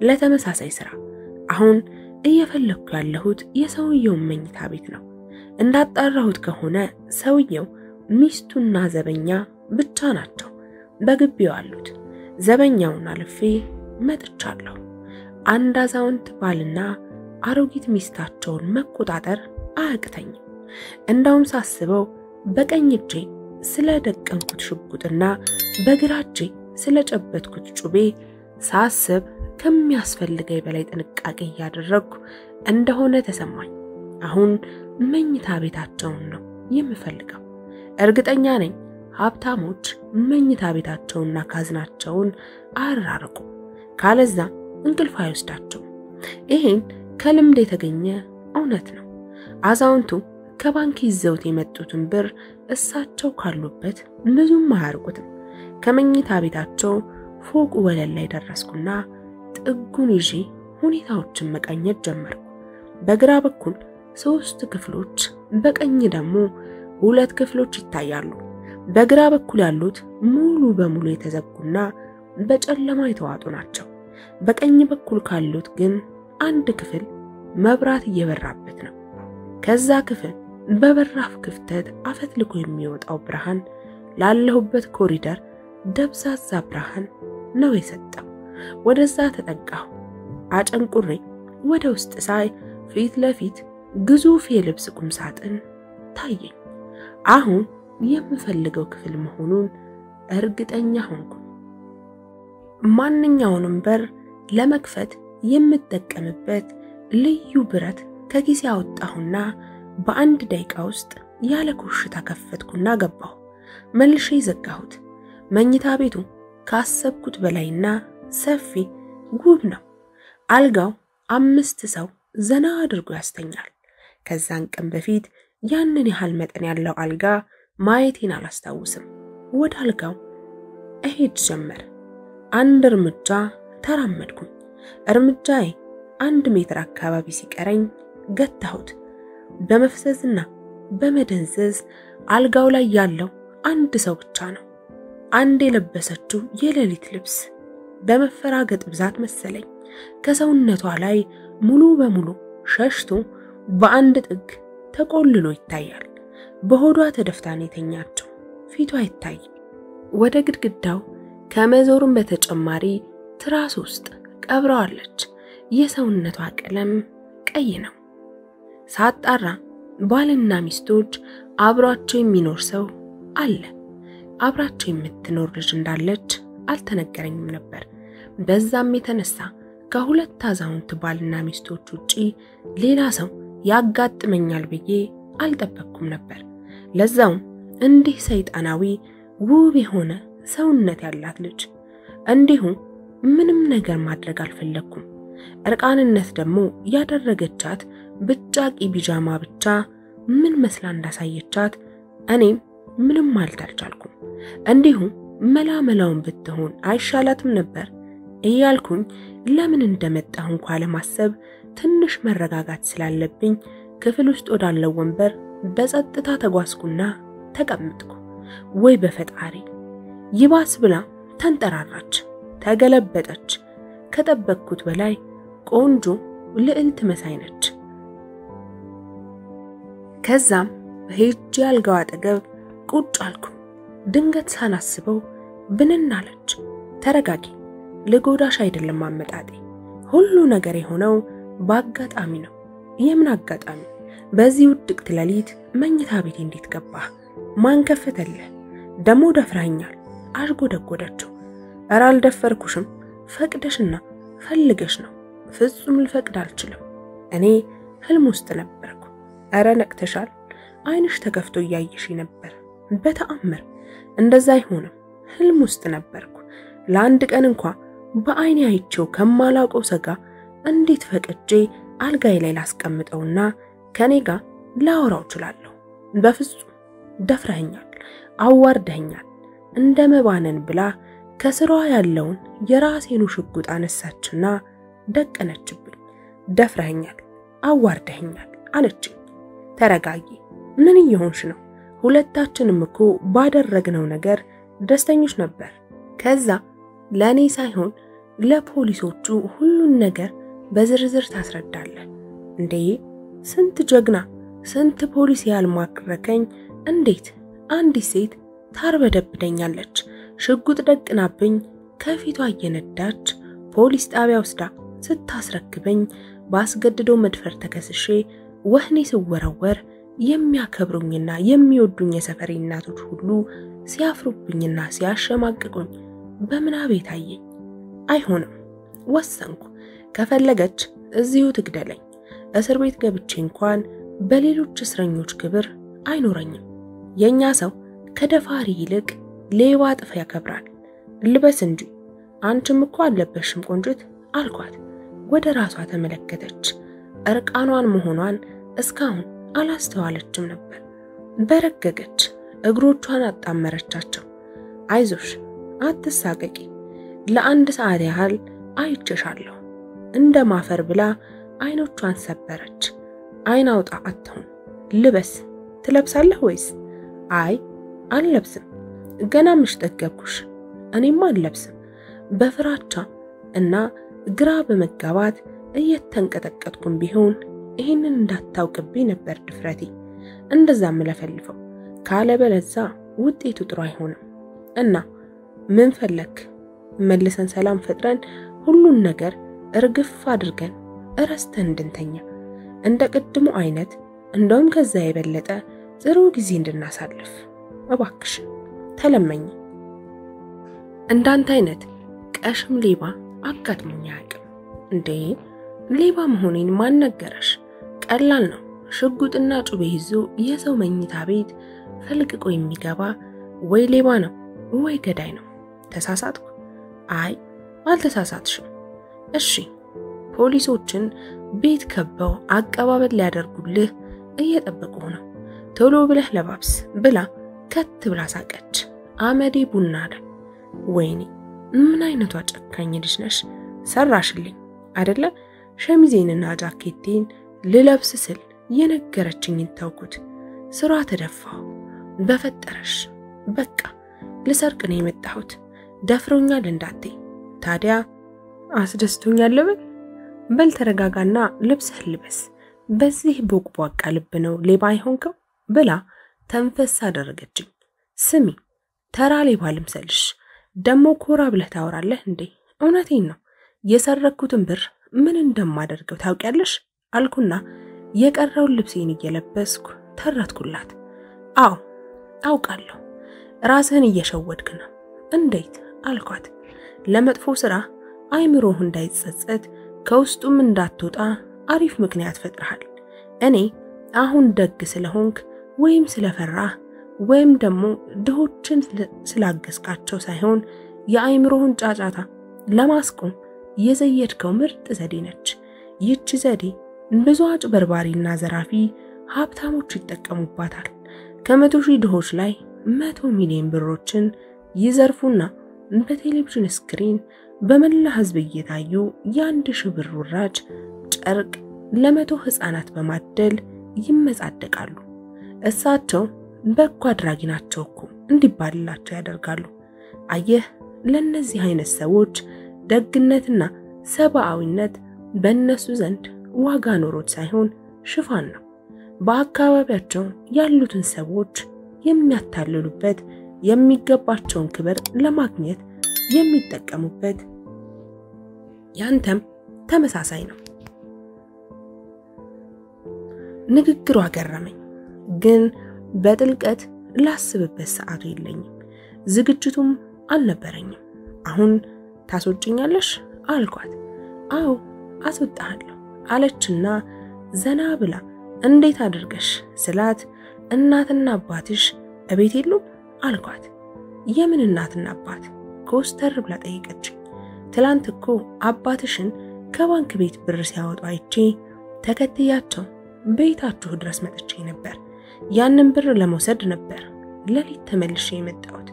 ለተመሳሳይ ስራ። አሁን እየፈለኩ ያለሁት የሰውየው መኝታ ቤት ነው። እንዳጣራሁት ከሆነ ሰውየው ሚስቱና ዘበኛ ብቻ ናቸው በግቢው ያሉት። ዘበኛውን አልፌ መጥቻለሁ። አንድ አዛውንት ባልና አሮጊት ሚስታቸውን መቆጣጠር አያቅተኝም። እንዳውም ሳስበው በቀኝ እጄ ስለደቀንኩት ሽጉጥና በግራ እጄ ስለጨበጥኩት ጩቤ ሳስብ ከሚያስፈልገኝ በላይ ጥንቃቄ ያደረግኩ እንደሆነ ተሰማኝ። አሁን መኝታ ቤታቸውን ነው የምፈልገው። እርግጠኛ ነኝ ሀብታሞች መኝታ ቤታቸውንና ካዝናቸውን አራርቁ፣ ካለዛ እንቅልፍ አይወስዳቸው። ይሄን ከልምድ የተገኘ እውነት ነው። አዛውንቱ ከባንክ ይዘውት የመጡትን ብር እሳቸው ካሉበት ብዙም አያርቁትም። ከመኝታ ቤታቸው ፎቅ ወለል ላይ ደረስኩና ጥጉን ይዤ ሁኔታዎችን መቃኘት ጀመርኩ። በግራ በኩል 3 ክፍሎች፣ በቀኝ ደግሞ 2 ክፍሎች ይታያሉ። በግራ በኩል ያሉት ሙሉ በሙሉ የተዘጉና በጨለማ የተዋጡ ናቸው። በቀኝ በኩል ካሉት ግን አንድ ክፍል መብራት እየበራበት ነው። ከዛ ክፍል በበራፍ ክፍተት አፈትልኮ የሚወጣው ብርሃን ላለሁበት ኮሪደር ደብዛዛ ብርሃን ነው የሰጠው። ወደዛ ተጠጋሁ። አጨንቁሬ ወደ ውስጥ ሳይ ፊት ለፊት ግዙፍ የልብስ ቁም ሳጥን ታየኝ። አሁን የምፈልገው ክፍል መሆኑን እርግጠኛ ሆንኩ። ማንኛውንም በር ለመክፈት የምጠቀምበት ልዩ ብረት ከኪሴ አወጣሁና በአንድ ደቂቃ ውስጥ ያለ ኮሽታ ከፈትኩና ገባሁ። መልሼ ዘጋሁት። መኝታ ቤቱ ካሰብኩት በላይና ሰፊ ውብ ነው። አልጋው 5 ሰው ዘና አድርጎ ያስተኛል። ከዛን ቀን በፊት ያንን ያህል መጠን ያለው አልጋ ማየቴን አላስታውስም። ወደ አልጋው እሄድ ጀመር። አንድ እርምጃ ተራመድኩኝ። እርምጃዬ 1 ሜትር አካባቢ ሲቀረኝ ገታሁት። በመፍዘዝና በመደንዘዝ አልጋው ላይ ያለው አንድ ሰው ብቻ ነው። አንድ የለበሰችው የሌሊት ልብስ በመፈራገጥ ብዛት መሰለኝ ከሰውነቷ ላይ ሙሉ በሙሉ ሸሽቶ በአንድ ጥግ ተቆልሎ ይታያል። በሆዷ ተደፍታን የተኛቸው ፊቷ ይታይ። ወደ ግድግዳው ከመዞሩም በተጨማሪ ትራስ ውስጥ ቀብረዋለች። የሰውነቷ ቀለም ቀይ ነው። ሳጣራ ባልና ሚስቶች አብሯቸው የሚኖር ሰው አለ። አብራቸው የምትኖር ልጅ እንዳለች አልተነገረኝም ነበር። በዛም የተነሳ ከሁለት አዛውንት ባልና ሚስቶች ውጪ ሌላ ሰው ያጋጥመኛል ብዬ አልጠበቅኩም ነበር። ለዛውም እንዲህ ሰይጣናዊ ውብ የሆነ ሰውነት ያላት ልጅ። እንዲሁም ምንም ነገር ማድረግ አልፈለኩም። እርቃንነት ደግሞ ያደረገቻት ብጫቂ ቢጃማ ብቻ ምን መስላ እንዳሳየቻት እኔም ምንም ማለት አልቻልኩም። እንዲሁም መላመላውን ብትሆን አይሻላትም ነበር እያልኩኝ ለምን እንደመጣሁ እንኳን ለማሰብ ትንሽ መረጋጋት ስላለብኝ ክፍል ውስጥ ወዳለው ወንበር በጸጥታ ተጓዝኩና ተቀመጥኩ። ወይ በፈጣሪ! ይባስ ብላ ተንጠራራች፣ ተገለበጠች። ከጠበቅኩት በላይ ቆንጆ ልዕልት መሳይ ነች። ከዛም ሄጄ አልጋው አጠገብ ቁጭ አልኩ። ድንገት ሳላስበው ብንን አለች። ተረጋጊ፣ ልጎዳሽ አይደለም አመጣጤ። ሁሉ ነገር የሆነው በአጋጣሚ ነው። የምን አጋጣሚ? በዚህ ውድቅት ሌሊት መኝታ ቤቴ እንዴት ገባህ? ማን ከፈተልህ? ደሞ ደፍራኛል አሽጎደጎደችው። ኧረ አልደፈርኩሽም፣ ፈቅደሽና ፈልገሽ ነው። ፍጹም ልፈቅድ አልችልም። እኔ ህልም ውስጥ ነበርኩ። ኧረ ነቅተሻል። አይንሽ ተከፍቶ እያየሽ ነበር። በተአምር እንደዛ አይሆንም። ህልም ውስጥ ነበርኩ። ለአንድ ቀን እንኳን በአይኔ አይቼው ከማላውቀው ሰጋ እንዴት ፈቅጄ አልጋዬ ላይ ላስቀምጠውና ከኔ ጋር ላወራው እችላለሁ? በፍጹም ደፍረኸኛል፣ አዋርደኸኛል። እንደመባነን ብላ ከስራዋ ያለውን የራሴኑ ሽጉጥ አነሳችና ደቀነችብኝ። ደፍረኸኛል፣ አዋርደኸኛል አለችኝ። ተረጋጊ፣ ምን እየሆንሽ ነው? ሁለታችንም እኮ ባደረግነው ነገር ደስተኞች ነበር። ከዛ ለኔ ሳይሆን ለፖሊሶቹ ሁሉን ነገር በዝርዝር ታስረዳለህ እንዴ? ስንት ጀግና ስንት ፖሊስ ያልማከረከኝ እንዴት አንዲት ሴት ታርበደብደኛለች? ሽጉጥ ደቅናብኝ ከፊቷ እየነዳች ፖሊስ ጣቢያ ወስዳ ስታስረክበኝ ባስገድዶ መድፈር ተከስሼ ወህኒ ስወረወር የሚያከብሩኝና የሚወዱኝ የሰፈሬ እናቶች ሁሉ ሲያፍሩብኝና ሲያሸማቅቁኝ በምናቤ ታየኝ። አይሆንም ወሰንኩ። ከፈለገች እዚሁ ትግደለኝ። እስር ቤት ገብቼ እንኳን በሌሎች እስረኞች ክብር አይኖረኝም። የኛ ሰው ከደፋሪ ይልቅ ሌባ ጥፍ ያከብራል። ልበስ እንጂ አንቺም እኮ አለበሽም ቆንጆት አልኳት። ወደ ራሷ ተመለከተች። እርቃኗን መሆኗን እስካሁን አላስተዋለችም ነበር። በረገገች። እግሮቿን አጣመረቻቸው። አይዞሽ አትሳቀቂ፣ ለአንድ ሰዓት ያህል አይቼሻለሁ እንደማፈር ብላ አይኖቿን ሰበረች። አይን አውጣ አትሁን። ልበስ። ትለብሳለህ ወይስ? አይ አልለብስም፣ ገና ምሽጠገብኩሽ። እኔማ አልለብስም። በፍራቻ እና ግራ በመጋባት እየተንቀጠቀጥኩም ቢሆን ይሄንን እንዳታውቅብኝ ነበር ድፍረቴ። እንደዛም ለፈልፈው ካለበለዛ ውጤቱ ጥሩ አይሆንም። እና ምን ፈለክ? መልሰን ሰላም ፈጥረን ሁሉን ነገር እርግፍ አድርገን እረስተን እንድንተኛ፣ እንደ ቅድሙ አይነት እንደውም ከዛ የበለጠ ጥሩ ጊዜ እንድናሳልፍ እባክሽ ተለመኝ። እንዳንተ አይነት ቀሽም ሌባ አጋጥሞኝ አያውቅም። እንዴ ሌባ መሆኔን ማን ነገረሽ? ቀላል ነው። ሽጉጥና ጩቤ ይዞ የሰው መኝታ ቤት ፈልቅቆ የሚገባ ወይ ሌባ ነው ወይ ገዳይ ነው። ተሳሳትኩ? አይ አልተሳሳትሽም። እሺ ፖሊሶችን ቤት ከበው አቀባበል ሊያደርጉልህ እየጠበቁ ነው። ቶሎ ብለህ ለባብስ ብላ ከት ብላ ሳቀች። አመዴ ቡና አለ። ወይኔ ምን አይነቷ ጨካኝ ልጅ ነሽ! ሰራሽልኝ አይደለ? ሸሚዜንና ጃኬቴን ልለብስ ስል የነገረችኝን ተውኩት። ስራ ተደፋው። በፈጠረሽ በቃ ልሰርቅ ነው የመጣሁት። ደፍሮኛል እንዳትይ። ታዲያ አስደስቶኛል በል ተረጋጋና ልብስህ ልበስ። በዚህ ቦቅቧቃ ልብ ነው ሌባ አይሆንከው ብላ ተንፈስ አደረገችኝ። ስሚ ተራ ሌባ ልምሰልሽ? ደሞ ኮራ ብለህ ታወራለህ እንዴ? እውነቴን ነው። የሰረኩትን ብር ምን እንደማደርገው ታውቂያለሽ አልኩና የቀረውን ልብሴን እየለበስኩ ተረትኩላት። አዎ አውቃለሁ፣ ራስህን እየሸወድክ ነው። እንዴት አልኳት። ለመጥፎ ስራ አይምሮህ እንዳይጸጸት ከውስጡም እንዳትወጣ አሪፍ ምክንያት ፈጥረሃል። እኔ አሁን ደግ ስለሆንክ ወይም ስለፈራህ ወይም ደግሞ ድሆችን ስላገስካቸው ሳይሆን የአይምሮህን ጫጫታ ለማስቆም የዘየድከው ምርጥ ዘዴ ነች። ይህች ዘዴ ብዙ አጭበርባሪና ዘራፊ ሀብታሞች ይጠቀሙባታል። ከ100,000 ድሆች ላይ 100 ሚሊዮን ብሮችን ይዘርፉና በቴሌቪዥን ስክሪን በመላ ህዝብ እየታዩ የ1,000 ብር ውራጅ ጨርቅ ለ100 ህፃናት በማደል ይመጻደቃሉ። እሳቸው በጎ አድራጊ ናቸው እኮ እንዲባልላቸው ያደርጋሉ። አየህ፣ ለነዚህ አይነት ሰዎች ደግነትና ሰብአዊነት በእነሱ ዘንድ ዋጋ ኖሮት ሳይሆን ሽፋን ነው። በአካባቢያቸው ያሉትን ሰዎች የሚያታልሉበት፣ የሚገባቸውን ክብር ለማግኘት የሚጠቀሙበት። ያንተም ተመሳሳይ ነው። ንግግሯ ገረመኝ፣ ግን በጥልቀት ላስብበት ሰዓቱ የለኝም። ዝግጅቱም አልነበረኝም። አሁን ታስወጭኛለሽ አልኳት። አዎ አስወጣለሁ አለችና ዘና ብላ እንዴት አድርገሽ ስላት እናትና አባትሽ እቤት የሉም አልኳት። የምን እናትና አባት ኮስተር ብላ ጠይቀችኝ። ትላንት እኮ አባትሽን ከባንክ ቤት ብር ሲያወጡ አይቼ ተከትያቸው ቤታችሁ ድረስ መጥቼ ነበር። ያንን ብር ለመውሰድ ነበር ለሊት ተመልሼ የመጣሁት።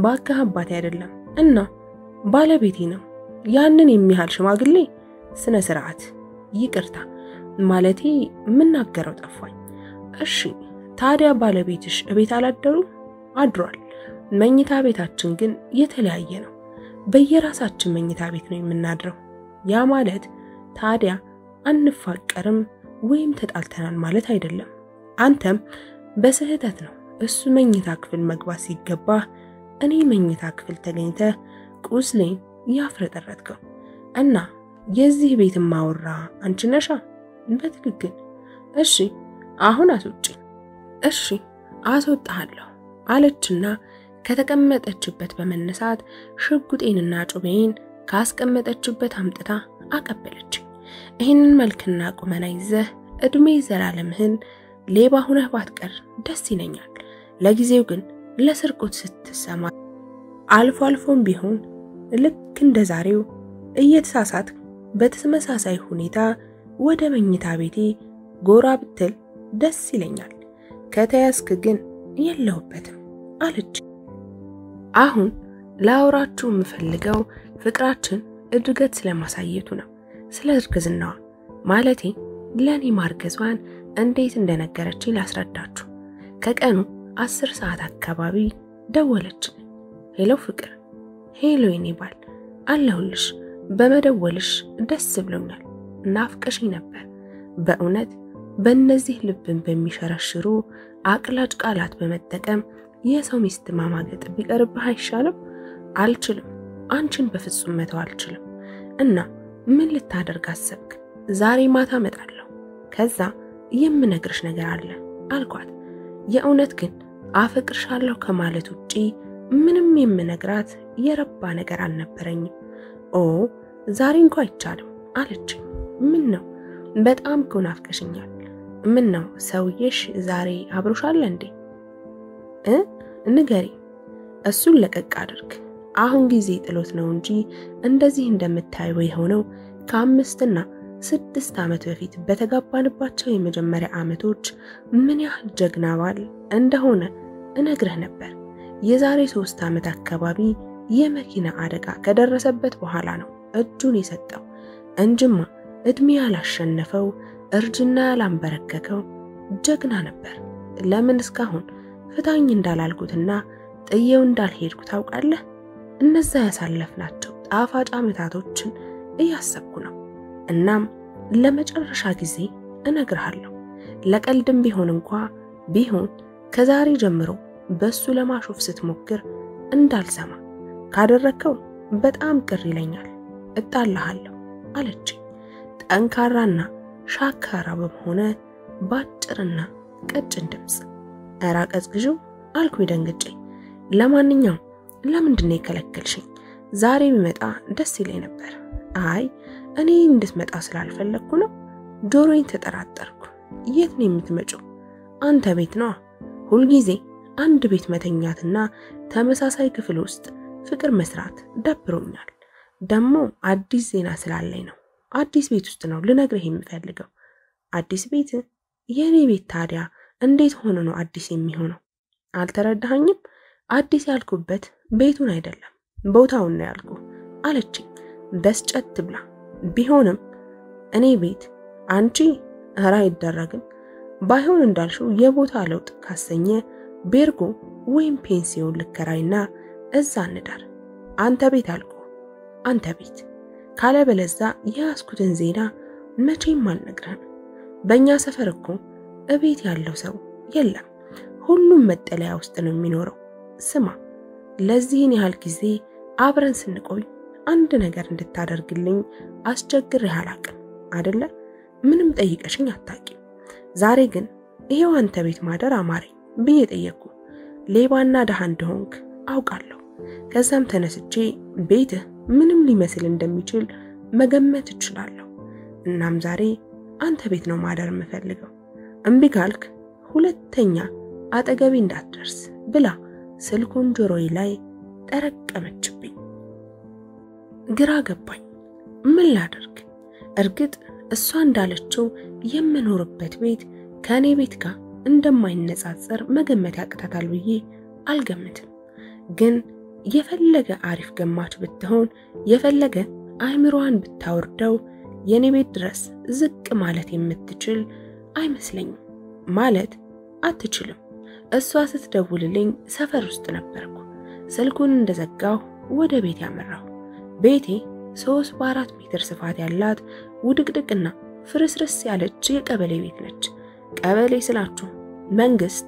ባካ አባቴ አይደለም እና ባለቤቴ ነው። ያንን የሚያህል ሽማግሌ ስነ ስርዓት፣ ይቅርታ ማለቴ ምናገረው ጠፋኝ። እሺ ታዲያ ባለቤትሽ እቤት አላደሩም? አድሯል። መኝታ ቤታችን ግን የተለያየ ነው። በየራሳችን መኝታ ቤት ነው የምናድረው። ያ ማለት ታዲያ አንፋቀርም ወይም ተጣልተናል ማለት አይደለም። አንተም በስህተት ነው እሱ መኝታ ክፍል መግባት ሲገባ እኔ መኝታ ክፍል ተገኝተ ቁስሌን ያፍረጠረጥከው እና የዚህ ቤት ማወራ አንቺ ነሻ? በትክክል። እሺ አሁን አስወጪ። እሺ አስወጣለሁ አለችና ከተቀመጠችበት በመነሳት ሽጉጤንና ጩቤን ካስቀመጠችበት አምጥታ አቀበለች። ይህንን መልክና ቁመና ይዘህ እድሜ ዘላለምህን ሌባ ሆነህ ባትቀር ደስ ይለኛል። ለጊዜው ግን ለስርቆት ስትሰማ አልፎ አልፎም ቢሆን ልክ እንደ ዛሬው እየተሳሳት በተመሳሳይ ሁኔታ ወደ መኝታ ቤቴ ጎራ ብትል ደስ ይለኛል። ከተያዝክ ግን የለሁበትም አለች። አሁን ላውራችሁ የምፈልገው ፍቅራችን እድገት ስለማሳየቱ ነው። ስለ እርግዝናዋ ማለቴ ለኔ ማርገዟን እንዴት እንደነገረችኝ ላስረዳችሁ። ከቀኑ 10 ሰዓት አካባቢ ደወለች። ሄሎ ፍቅር። ሄሎ የኔ ባል፣ አለሁልሽ። በመደወልሽ ደስ ብሎኛል። ናፍቀሽኝ ነበር። በእውነት በእነዚህ ልብን በሚሸረሽሩ አቅላጭ ቃላት በመጠቀም የሰው ሚስት ማማገጥ ቢቀርብህ አይሻልም? አልችልም። አንቺን በፍጹም መተው አልችልም። እና ምን ልታደርግ አሰብክ? ዛሬ ማታ እመጣለሁ። ከዛ የምነግርሽ ነገር አለ አልኳት። የእውነት ግን አፈቅርሻለሁ ከማለት ውጪ ምንም የምነግራት የረባ ነገር አልነበረኝም። ኦ ዛሬ እንኳን አይቻልም አለች። ምን ነው? በጣም እኮ ናፍቀሽኛል። ምን ነው ሰውዬሽ ዛሬ አብሮሻል እንዴ? ንገሪ። እሱን ለቀቅ አድርግ። አሁን ጊዜ ጥሎት ነው እንጂ እንደዚህ እንደምታየው የሆነው ከ5 እና 6 ዓመት በፊት በተጋባንባቸው የመጀመሪያ ዓመቶች ምን ያህል ጀግና ባል እንደሆነ እነግርህ ነበር። የዛሬ 3 ዓመት አካባቢ የመኪና አደጋ ከደረሰበት በኋላ ነው እጁን የሰጠው እንጅማ እድሜ ያላሸነፈው እርጅና ያላንበረከከው ጀግና ነበር። ለምን እስካሁን ፍታኝ እንዳላልኩትና ጥየው እንዳልሄድኩ ታውቃለህ? እነዛ ያሳለፍናቸው ጣፋጭ ዓመታቶችን እያሰብኩ ነው። እናም ለመጨረሻ ጊዜ እነግርሃለሁ። ለቀልድም ቢሆን ከዛሬ ጀምሮ በሱ ለማሾፍ ስትሞክር እንዳልሰማ ካደረከው በጣም ቅር ይለኛል፣ እጣልሃለሁ አለች። ጠንካራና ሻካራ በመሆነ ባጭርና ቀጭን ድምጽ። አራቀጽ ግጁ አልኩ ደንግጬ። ለማንኛውም ለምንድነው የከለከልሽኝ? ዛሬ ቢመጣ ደስ ይለኝ ነበር። አይ እኔ እንድትመጣ ስላልፈለኩ ነው። ጆሮዬን ተጠራጠርኩ። የት ነው የምትመጪው? አንተ ቤት ነው። ሁሉ ጊዜ አንድ ቤት መተኛትና ተመሳሳይ ክፍል ውስጥ ፍቅር መስራት ደብሮኛል። ደሞ አዲስ ዜና ስላለኝ ነው። አዲስ ቤት ውስጥ ነው ልነግርህ የምፈልገው። አዲስ ቤት? የኔ ቤት ታዲያ እንዴት ሆኖ ነው አዲስ የሚሆነው? አልተረዳኸኝም? አዲስ ያልኩበት ቤቱን አይደለም ቦታውን ነው ያልኩ አለችኝ በስጨት ብላ። ቢሆንም እኔ ቤት አንቺ ኧረ አይደረግም። ባይሆን እንዳልሽው የቦታ ለውጥ ካሰኘ ቤርጎ ወይም ፔንሲዮን ልከራይና እዛ እንዳር። አንተ ቤት አልኩ። አንተ ቤት ካለበለዛ ያስኩትን ዜና መቼም አልነግርህም። በእኛ ሰፈር እኮ እቤት ያለው ሰው የለም። ሁሉም መጠለያ ውስጥ ነው የሚኖረው። ስማ፣ ለዚህን ያህል ጊዜ አብረን ስንቆይ አንድ ነገር እንድታደርግልኝ አስቸግሬህ አላቅም አይደለ? ምንም ጠይቀሽኝ አታውቂም። ዛሬ ግን ይሄው አንተ ቤት ማደር አማረኝ ብዬ ጠየቅኩ። ሌባና ደሃ እንደሆንክ አውቃለሁ። ከዛም ተነስቼ ቤትህ ምንም ሊመስል እንደሚችል መገመት እችላለሁ። እናም ዛሬ አንተ ቤት ነው ማደር የምፈልገው። እምቢ ካልክ ሁለተኛ አጠገቤ እንዳትደርስ ብላ ስልኩን ጆሮዬ ላይ ጠረቀመችብኝ። ግራ ገባኝ። ምን ላድርግ? እርግጥ እሷ እንዳለችው የምኖርበት ቤት ከኔ ቤት ጋር እንደማይነጻጸር መገመት ያቅታታል ብዬ አልገምትም። ግን የፈለገ አሪፍ ገማች ብትሆን የፈለገ አይምሮዋን ብታወርደው የኔ ቤት ድረስ ዝቅ ማለት የምትችል አይመስለኝም። ማለት አትችልም። እሷ ስትደውልልኝ ሰፈር ውስጥ ነበርኩ። ስልኩን እንደዘጋው ወደ ቤት ያመራሁ። ቤቴ 3 በ4 ሜትር ስፋት ያላት ውድቅድቅና ፍርስርስ ያለች የቀበሌ ቤት ነች። ቀበሌ ስላችሁ መንግስት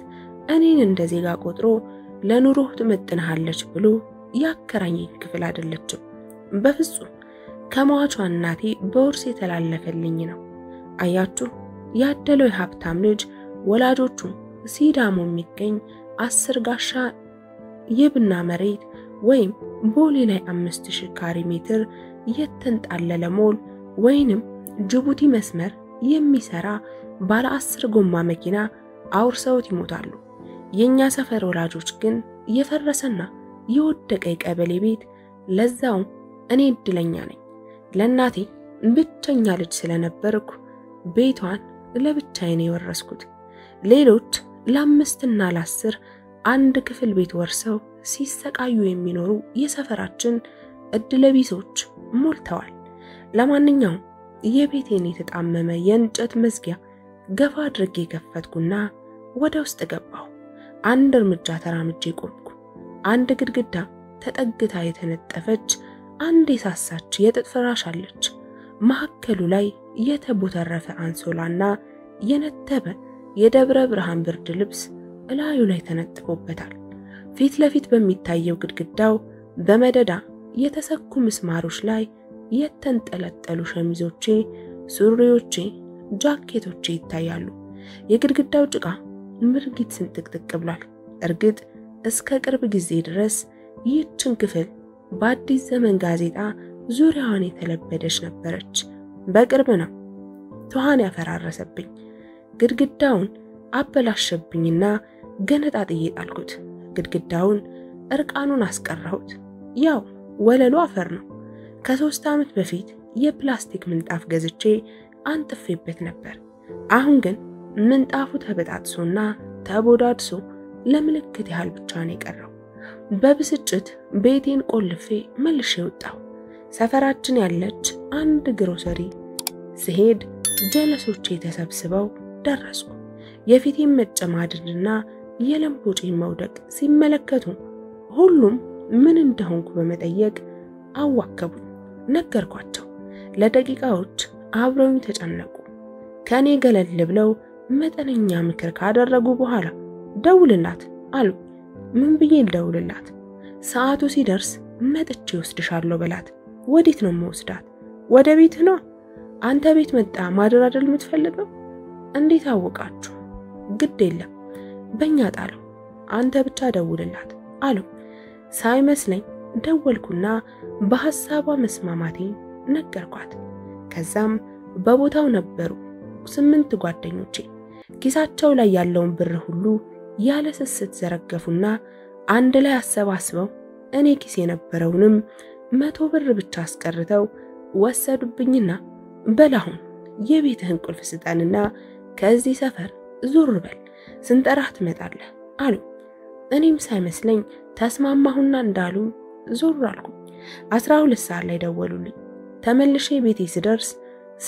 እኔን እንደ ዜጋ ቆጥሮ ለኑሮ ትመጥናለች ብሎ ያከራኘኝ ክፍል አይደለችም። በፍጹም ከሟቿ እናቴ በውርስ የተላለፈልኝ ነው። አያችሁ፣ ያደለው የሀብታም ልጅ ወላጆቹ ሲዳሞ የሚገኝ 10 ጋሻ የብና መሬት ወይም ቦሌ ላይ 5000 ካሬ ሜትር የተንጣለለ ሞል ወይንም ጅቡቲ መስመር የሚሰራ ባለ 10 ጎማ መኪና አውርሰውት ይሞታሉ። የኛ ሰፈር ወላጆች ግን የፈረሰና የወደቀ ቀበሌ ቤት፣ ለዛው እኔ እድለኛ ነኝ። ለናቴ ብቸኛ ልጅ ስለነበርኩ ቤቷን ለብቻዬ ነው የወረስኩት። ሌሎች ለ5 እና ለ10 አንድ ክፍል ቤት ወርሰው ሲሰቃዩ የሚኖሩ የሰፈራችን እድለቢሶች ሞልተዋል። ለማንኛውም የቤቴን የተጣመመ የእንጨት መዝጊያ ገፋ አድርጌ ከፈትኩና ወደ ውስጥ ገባሁ። አንድ እርምጃ ተራምጄ ቆምኩ። አንድ ግድግዳ ተጠግታ የተነጠፈች አንድ የሳሳች የጥጥ ፍራሽ አለች። መሐከሉ ላይ የተቦተረፈ አንሶላና የነተበ የደብረ ብርሃን ብርድ ልብስ እላዩ ላይ ተነጥፎበታል። ፊት ለፊት በሚታየው ግድግዳው በመደዳ የተሰኩ ምስማሮች ላይ የተንጠለጠሉ ሸሚዞቼ፣ ሱሪዎቼ፣ ጃኬቶቼ ይታያሉ። የግድግዳው ጭቃ ምርጊት ስንጥቅጥቅ ብሏል። እርግጥ እስከ ቅርብ ጊዜ ድረስ ይህችን ክፍል በአዲስ ዘመን ጋዜጣ ዙሪያዋን የተለበደች ነበረች። በቅርብ ነው ትኋን ያፈራረሰብኝ። ግድግዳውን አበላሸብኝና ገነጣጥዬ ጣልኩት። ግድግዳውን እርቃኑን አስቀረሁት። ያው ወለሉ አፈር ነው። ከ3 ዓመት በፊት የፕላስቲክ ምንጣፍ ገዝቼ አንጥፌበት ነበር። አሁን ግን ምንጣፉ ተበጣጥሶና ተቦዳድሶ ለምልክት ያህል ብቻ ነው የቀረው። በብስጭት ቤቴን ቆልፌ መልሼ ወጣሁ። ሰፈራችን ያለች አንድ ግሮሰሪ ስሄድ ጀለሶቼ ተሰብስበው ደረስኩ። የፊቴን መጨማደድና የለምቦጬን መውደቅ ሲመለከቱ ሁሉም ምን እንደሆንኩ በመጠየቅ አዋከቡኝ። ነገርኳቸው። ለደቂቃዎች አብረውኝ ተጨነቁ። ከኔ ገለል ብለው መጠነኛ ምክር ካደረጉ በኋላ ደውልላት አሉ። ምን ብዬ ልደውልላት? ሰዓቱ ሲደርስ መጥቼ ወስድሻለሁ በላት። ወዴት ነው የምወስዳት? ወደ ቤት ነው። አንተ ቤት መጣ ማደር አይደል የምትፈልገው? እንዴት አወቃችሁ? ግድ የለም በእኛ ጣለው፣ አንተ ብቻ ደውልላት አሉ። ሳይመስለኝ ደወልኩና በሐሳቧ መስማማቴን ነገርኳት። ከዛም በቦታው ነበሩ 8 ጓደኞቼ። ኪሳቸው ላይ ያለውን ብር ሁሉ ያለ ስስት ዘረገፉና አንድ ላይ አሰባስበው እኔ ኪስ የነበረውንም 100 ብር ብቻ አስቀርተው ወሰዱብኝና በላሁን የቤትህን ቁልፍ ስጠንና ከዚህ ሰፈር ዞር በል፣ ስንጠራህ ትመጣለህ አሉ። እኔም ሳይመስለኝ ተስማማሁና እንዳሉ ዞር አልኩ። 12 ሰዓት ላይ ደወሉልኝ። ተመልሼ ቤቴ ስደርስ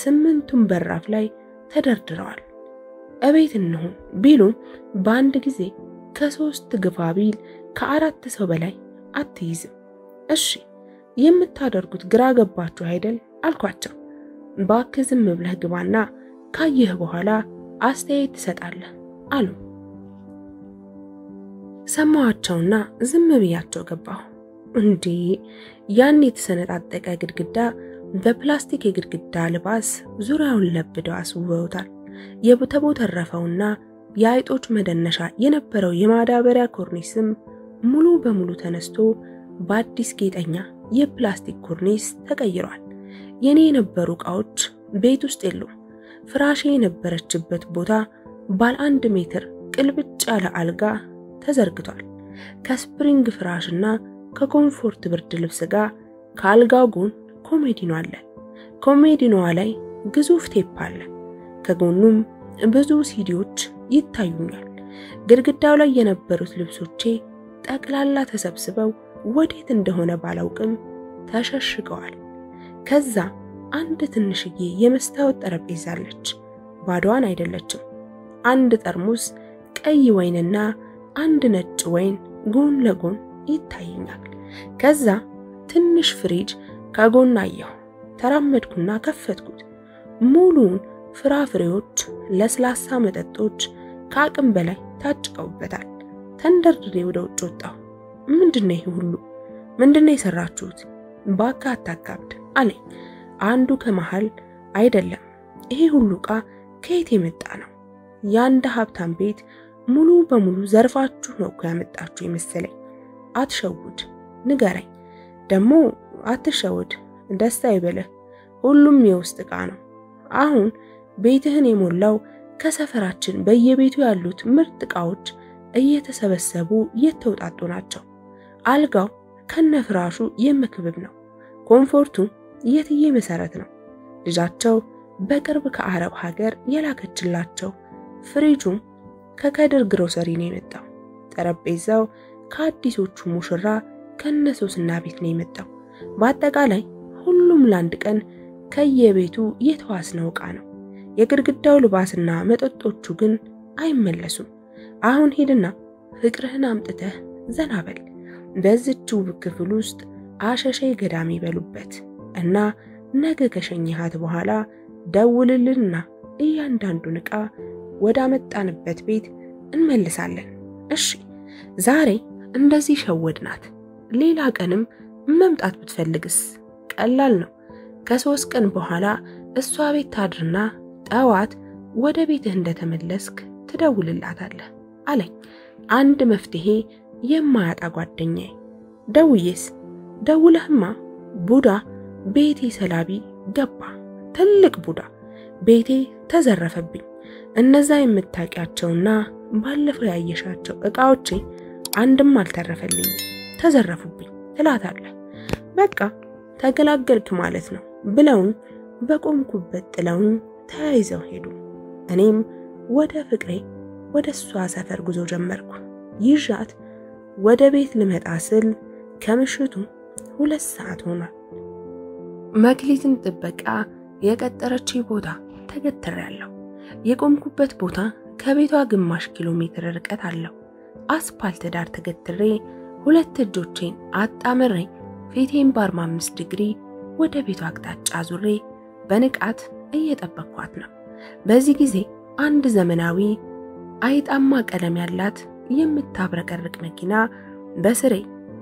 8ቱም በራፍ ላይ ተደርድረዋል። እቤት እንሁን ቢሉም በአንድ ጊዜ ከ3 ግፋ ቢል ከ4 ሰው በላይ አትይዝም። እሺ የምታደርጉት ግራ ገባችሁ አይደል አልኳቸው። ባክህ ዝም ብለህ ግባና ካየህ በኋላ አስተያየት ትሰጣለህ አሉ። ሰማዋቸውና ዝም ብያቸው ገባሁ። እንዴ ያን የተሰነጣጠቀ ግድግዳ በፕላስቲክ የግድግዳ ልባስ ዙሪያውን ለብደው አስውበውታል። የተቦተረፈውና የአይጦች መደነሻ የነበረው የማዳበሪያ ኮርኒስም ሙሉ በሙሉ ተነስቶ በአዲስ ጌጠኛ የፕላስቲክ ኮርኒስ ተቀይሯል። የኔ የነበሩ ዕቃዎች ቤት ውስጥ የሉም። ፍራሼ የነበረችበት ቦታ ባለ 1 ሜትር ቅልብጭ ያለ አልጋ ተዘርግቷል። ከስፕሪንግ ፍራሽና ከኮምፎርት ብርድ ልብስ ጋር ከአልጋው ጎን ኮሜዲኖ አለ። ኮሜዲኖዋ ላይ ግዙፍ ቴፕ አለ። ከጎኑም ብዙ ሲዲዎች ይታዩኛል። ግድግዳው ላይ የነበሩት ልብሶቼ ጠቅላላ ተሰብስበው ወዴት እንደሆነ ባላውቅም ተሸሽገዋል። ከዛ አንድ ትንሽዬ የመስታወት ጠረጴዛ አለች። ባዶዋን አይደለችም። አንድ ጠርሙስ ቀይ ወይንና አንድ ነጭ ወይን ጎን ለጎን ይታየኛል። ከዛ ትንሽ ፍሪጅ ከጎን አየሁ። ተራመድኩና ከፈትኩት። ሙሉውን ፍራፍሬዎች፣ ለስላሳ መጠጦች ከአቅም በላይ ታጭቀውበታል። ተንደርድሬ ወደ ውጭ ወጣሁ። ምንድነው ይሄ ሁሉ? ምንድነው የሰራችሁት? ባካ አታካብድ አለኝ አንዱ ከመሃል። አይደለም፣ ይሄ ሁሉ ዕቃ ከየት የመጣ ነው? ያንደ ሀብታም ቤት ሙሉ በሙሉ ዘርፋችሁ ነው እኮ ያመጣችሁ የመሰለኝ። አትሸውድ፣ ንገረኝ። ደሞ አትሸውድ፣ ደስታ ይበልህ። ሁሉም የውስጥ ዕቃ ነው። አሁን ቤትህን የሞላው ከሰፈራችን በየቤቱ ያሉት ምርጥ ዕቃዎች እየተሰበሰቡ የተውጣጡ ናቸው። አልጋው ከነፍራሹ የመክብብ ነው። ኮምፎርቱ የትዬ መሰረት ነው። ልጃቸው በቅርብ ከአረብ ሀገር የላከችላቸው። ፍሪጁም ከከድር ግሮሰሪ ነው የመጣው። ጠረጴዛው ከአዲሶቹ ሙሽራ ከነሶስና ቤት ነው የመጣው። በአጠቃላይ ሁሉም ለአንድ ቀን ከየቤቱ የተዋስነው ዕቃ ነው። የግድግዳው ልባስና መጠጦቹ ግን አይመለሱም። አሁን ሄድና ፍቅርህን አምጥተህ ዘና በል። በዚህው ክፍል ውስጥ አሸሼ ገዳሚ በሉበት እና ነገ ከሸኘሃት በኋላ ደውልልንና እያንዳንዱን ዕቃ ወደ አመጣንበት ቤት እንመልሳለን። እሺ፣ ዛሬ እንደዚህ ሸወድናት። ሌላ ቀንም መምጣት ብትፈልግስ? ቀላል ነው። ከ3 ቀን በኋላ እሷ ቤት ታድርና ጠዋት ወደ ቤትህ እንደተመለስክ ትደውልላታለህ አለኝ አንድ መፍትሄ የማያጣ ጓደኛዬ። ደውዬስ? ደውለህማ ቡዳ ቤቴ ሰላቢ ገባ። ትልቅ ቡዳ። ቤቴ ተዘረፈብኝ። እነዛ የምታውቂያቸውና ባለፈው ያየሻቸው ዕቃዎቼ አንድም አልተረፈልኝ፣ ተዘረፉብኝ ትላታለህ። በቃ ተገላገልክ ማለት ነው ብለውኝ በቆምኩበት ጥለውኝ ተያይዘው ሄዱ። እኔም ወደ ፍቅሬ ወደ እሷ ሰፈር ጉዞ ጀመርኩ። ይዣት ወደ ቤት ልመጣ ስል ከምሽቱ 2 ሰዓት ሆኗል። መክሊትን ጥበቃ የቀጠረች ቦታ ተገትሬያለሁ። የቆምኩበት ቦታ ከቤቷ ግማሽ ኪሎ ሜትር ርቀት አለው። አስፓልት ዳር ተገትሬ 2 እጆቼን አጣምሬ ፊቴን በ45 ዲግሪ ወደ ቤቷ አቅጣጫ ዙሬ በንቃት እየጠበቅኳት ነው። በዚህ ጊዜ አንድ ዘመናዊ አይጣማ ቀለም ያላት የምታብረቀርቅ መኪና በስሬ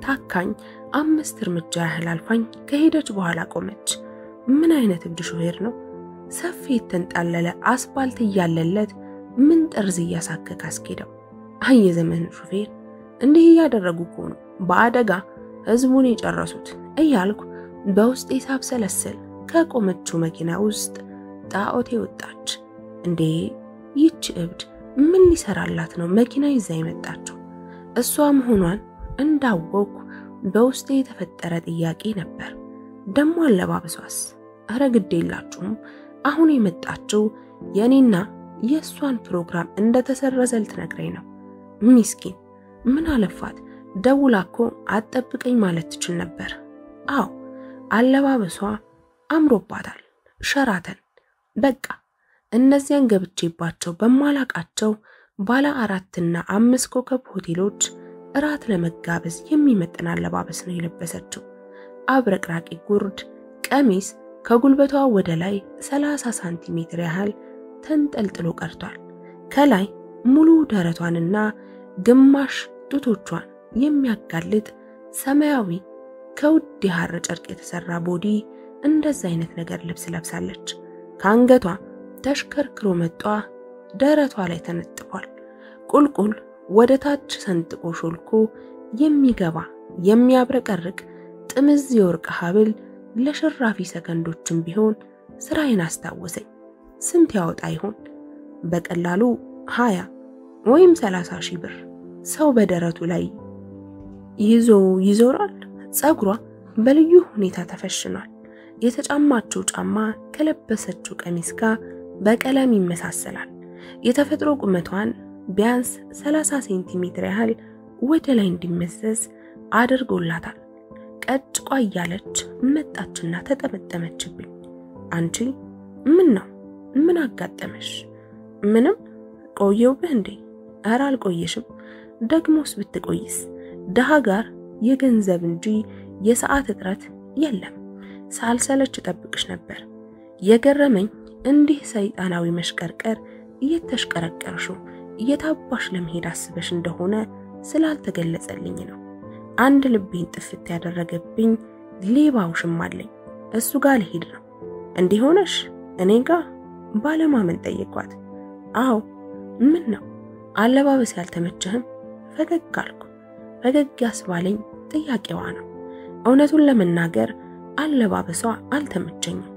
ታካኝ 5 እርምጃ ያህል አልፋኝ ከሄደች በኋላ ቆመች። ምን አይነት እብድ ሹፌር ነው! ሰፊ የተንጣለለ አስፓልት እያለለት ምን ጠርዝ እያሳከከ አስኬደው። አየ ዘመን ሹፌር! እንዲህ እያደረጉ እኮ ነው በአደጋ ህዝቡን የጨረሱት እያልኩ በውስጤ ሳብሰለስል ከቆመችው መኪና ውስጥ ጣዖቴ ወጣች። እንዴ ይቺ እብድ ምን ሊሰራላት ነው መኪና ይዛ የመጣችው? እሷ መሆኗን እንዳወኩ በውስጤ የተፈጠረ ጥያቄ ነበር። ደሞ አለባበሷስ? አረ ግድ የላችሁም። አሁን የመጣችው የኔና የሷን ፕሮግራም እንደተሰረዘ ልትነግረኝ ነው። ሚስኪን ምን አለፋት? ደውላኮ አጠብቀኝ ማለት ትችል ነበር። አዎ አለባበሷ አምሮባታል። ሸራተን በቃ እነዚያን ገብቼባቸው በማላቃቸው ባለ 4 እና 5 ኮከብ ሆቴሎች እራት ለመጋበዝ የሚመጥን አለባበስ ነው የለበሰችው። አብረቅራቂ ጉርድ ቀሚስ ከጉልበቷ ወደ ላይ 30 ሳንቲሜትር ያህል ተንጠልጥሎ ቀርቷል። ከላይ ሙሉ ደረቷንና ግማሽ ጡቶቿን የሚያጋልጥ ሰማያዊ ከውድ የሐር ጨርቅ የተሰራ ቦዲ እንደዛ አይነት ነገር ልብስ ለብሳለች። ከአንገቷ ተሽከርክሮ መጧ ደረቷ ላይ ተነጥፏል። ቁልቁል ወደ ታች ሰንጥቆ ሾልኮ የሚገባ የሚያብረቀርቅ ጥምዝ የወርቅ ሐብል ለሽራፊ ሰከንዶችም ቢሆን ስራዬን አስታወሰኝ። ስንት ያወጣ ይሆን? በቀላሉ 20 ወይም 30 ሺህ ብር። ሰው በደረቱ ላይ ይዞ ይዞራል። ጸጉሯ በልዩ ሁኔታ ተፈሽኗል። የተጫማችው ጫማ ከለበሰችው ቀሚስ ጋር በቀለም ይመሳሰላል። የተፈጥሮ ቁመቷን ቢያንስ 30 ሴንቲሜትር ያህል ወደ ላይ እንዲመዘዝ አድርጎላታል። ቀጭቋ እያለች መጣችና ተጠመጠመችብኝ። አንቺ ምን ነው? ምን አጋጠመሽ? ምንም ቆየውብህ እንዴ? ኧረ አልቆየሽም። ደግሞስ ብትቆይስ ደሃ ጋር የገንዘብ እንጂ የሰዓት እጥረት የለም። ሳልሰለች ጠብቅሽ ነበር። የገረመኝ እንዲህ ሰይጣናዊ መሽቀርቀር እየተሽቀረቀርሽው እየታባሽ ለመሄድ አስበሽ እንደሆነ ስላልተገለጸልኝ ነው። አንድ ልቤን ጥፍት ያደረገብኝ ሌባውሽም አለኝ። እሱ ጋር ልሄድ ነው። እንዲህ ሆነሽ እኔ ጋር ባለማመን ጠየቅኳት። አዎ ምን ነው አለባበስ ያልተመቸህም? ፈገግ አልኩ። ፈገግ ያስባለኝ ጥያቄዋ ነው። እውነቱን ለመናገር አለባበሷ አልተመቸኝም።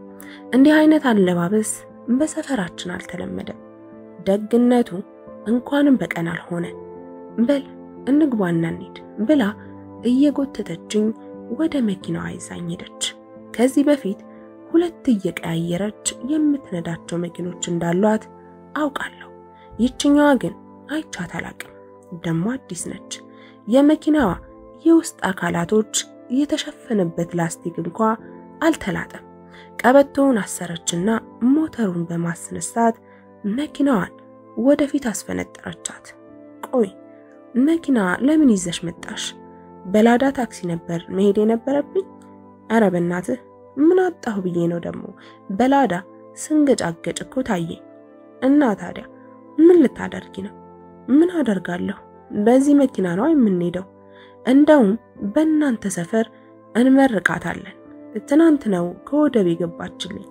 እንዲህ አይነት አለባበስ በሰፈራችን አልተለመደም። ደግነቱ እንኳንም በቀን አልሆነ። በል እንግባና እንሂድ ብላ እየጎተተችኝ ወደ መኪናዋ ይዛኝ ሄደች። ከዚህ በፊት ሁለት እየቀያየረች የምትነዳቸው መኪኖች እንዳሏት አውቃለሁ። ይችኛዋ ግን አይቻት አላቅም። ደሞ አዲስ ነች። የመኪናዋ የውስጥ አካላቶች የተሸፈነበት ላስቲክ እንኳን አልተላጠም። ቀበቶውን አሰረችና ሞተሩን በማስነሳት መኪናዋን ወደፊት አስፈነጠረቻት። ቆይ መኪና ለምን ይዘሽ መጣሽ? በላዳ ታክሲ ነበር መሄድ የነበረብኝ። ኧረ በእናትህ ምን አጣሁ ብዬ ነው ደግሞ በላዳ ስንገጫገጭ እኮ ታየኝ። እና ታዲያ ምን ልታደርጊ ነው? ምን አደርጋለሁ? በዚህ መኪና ነው የምንሄደው። እንደውም በእናንተ ሰፈር እንመርቃታለን። ትናንት ነው ከወደብ የገባችልኝ።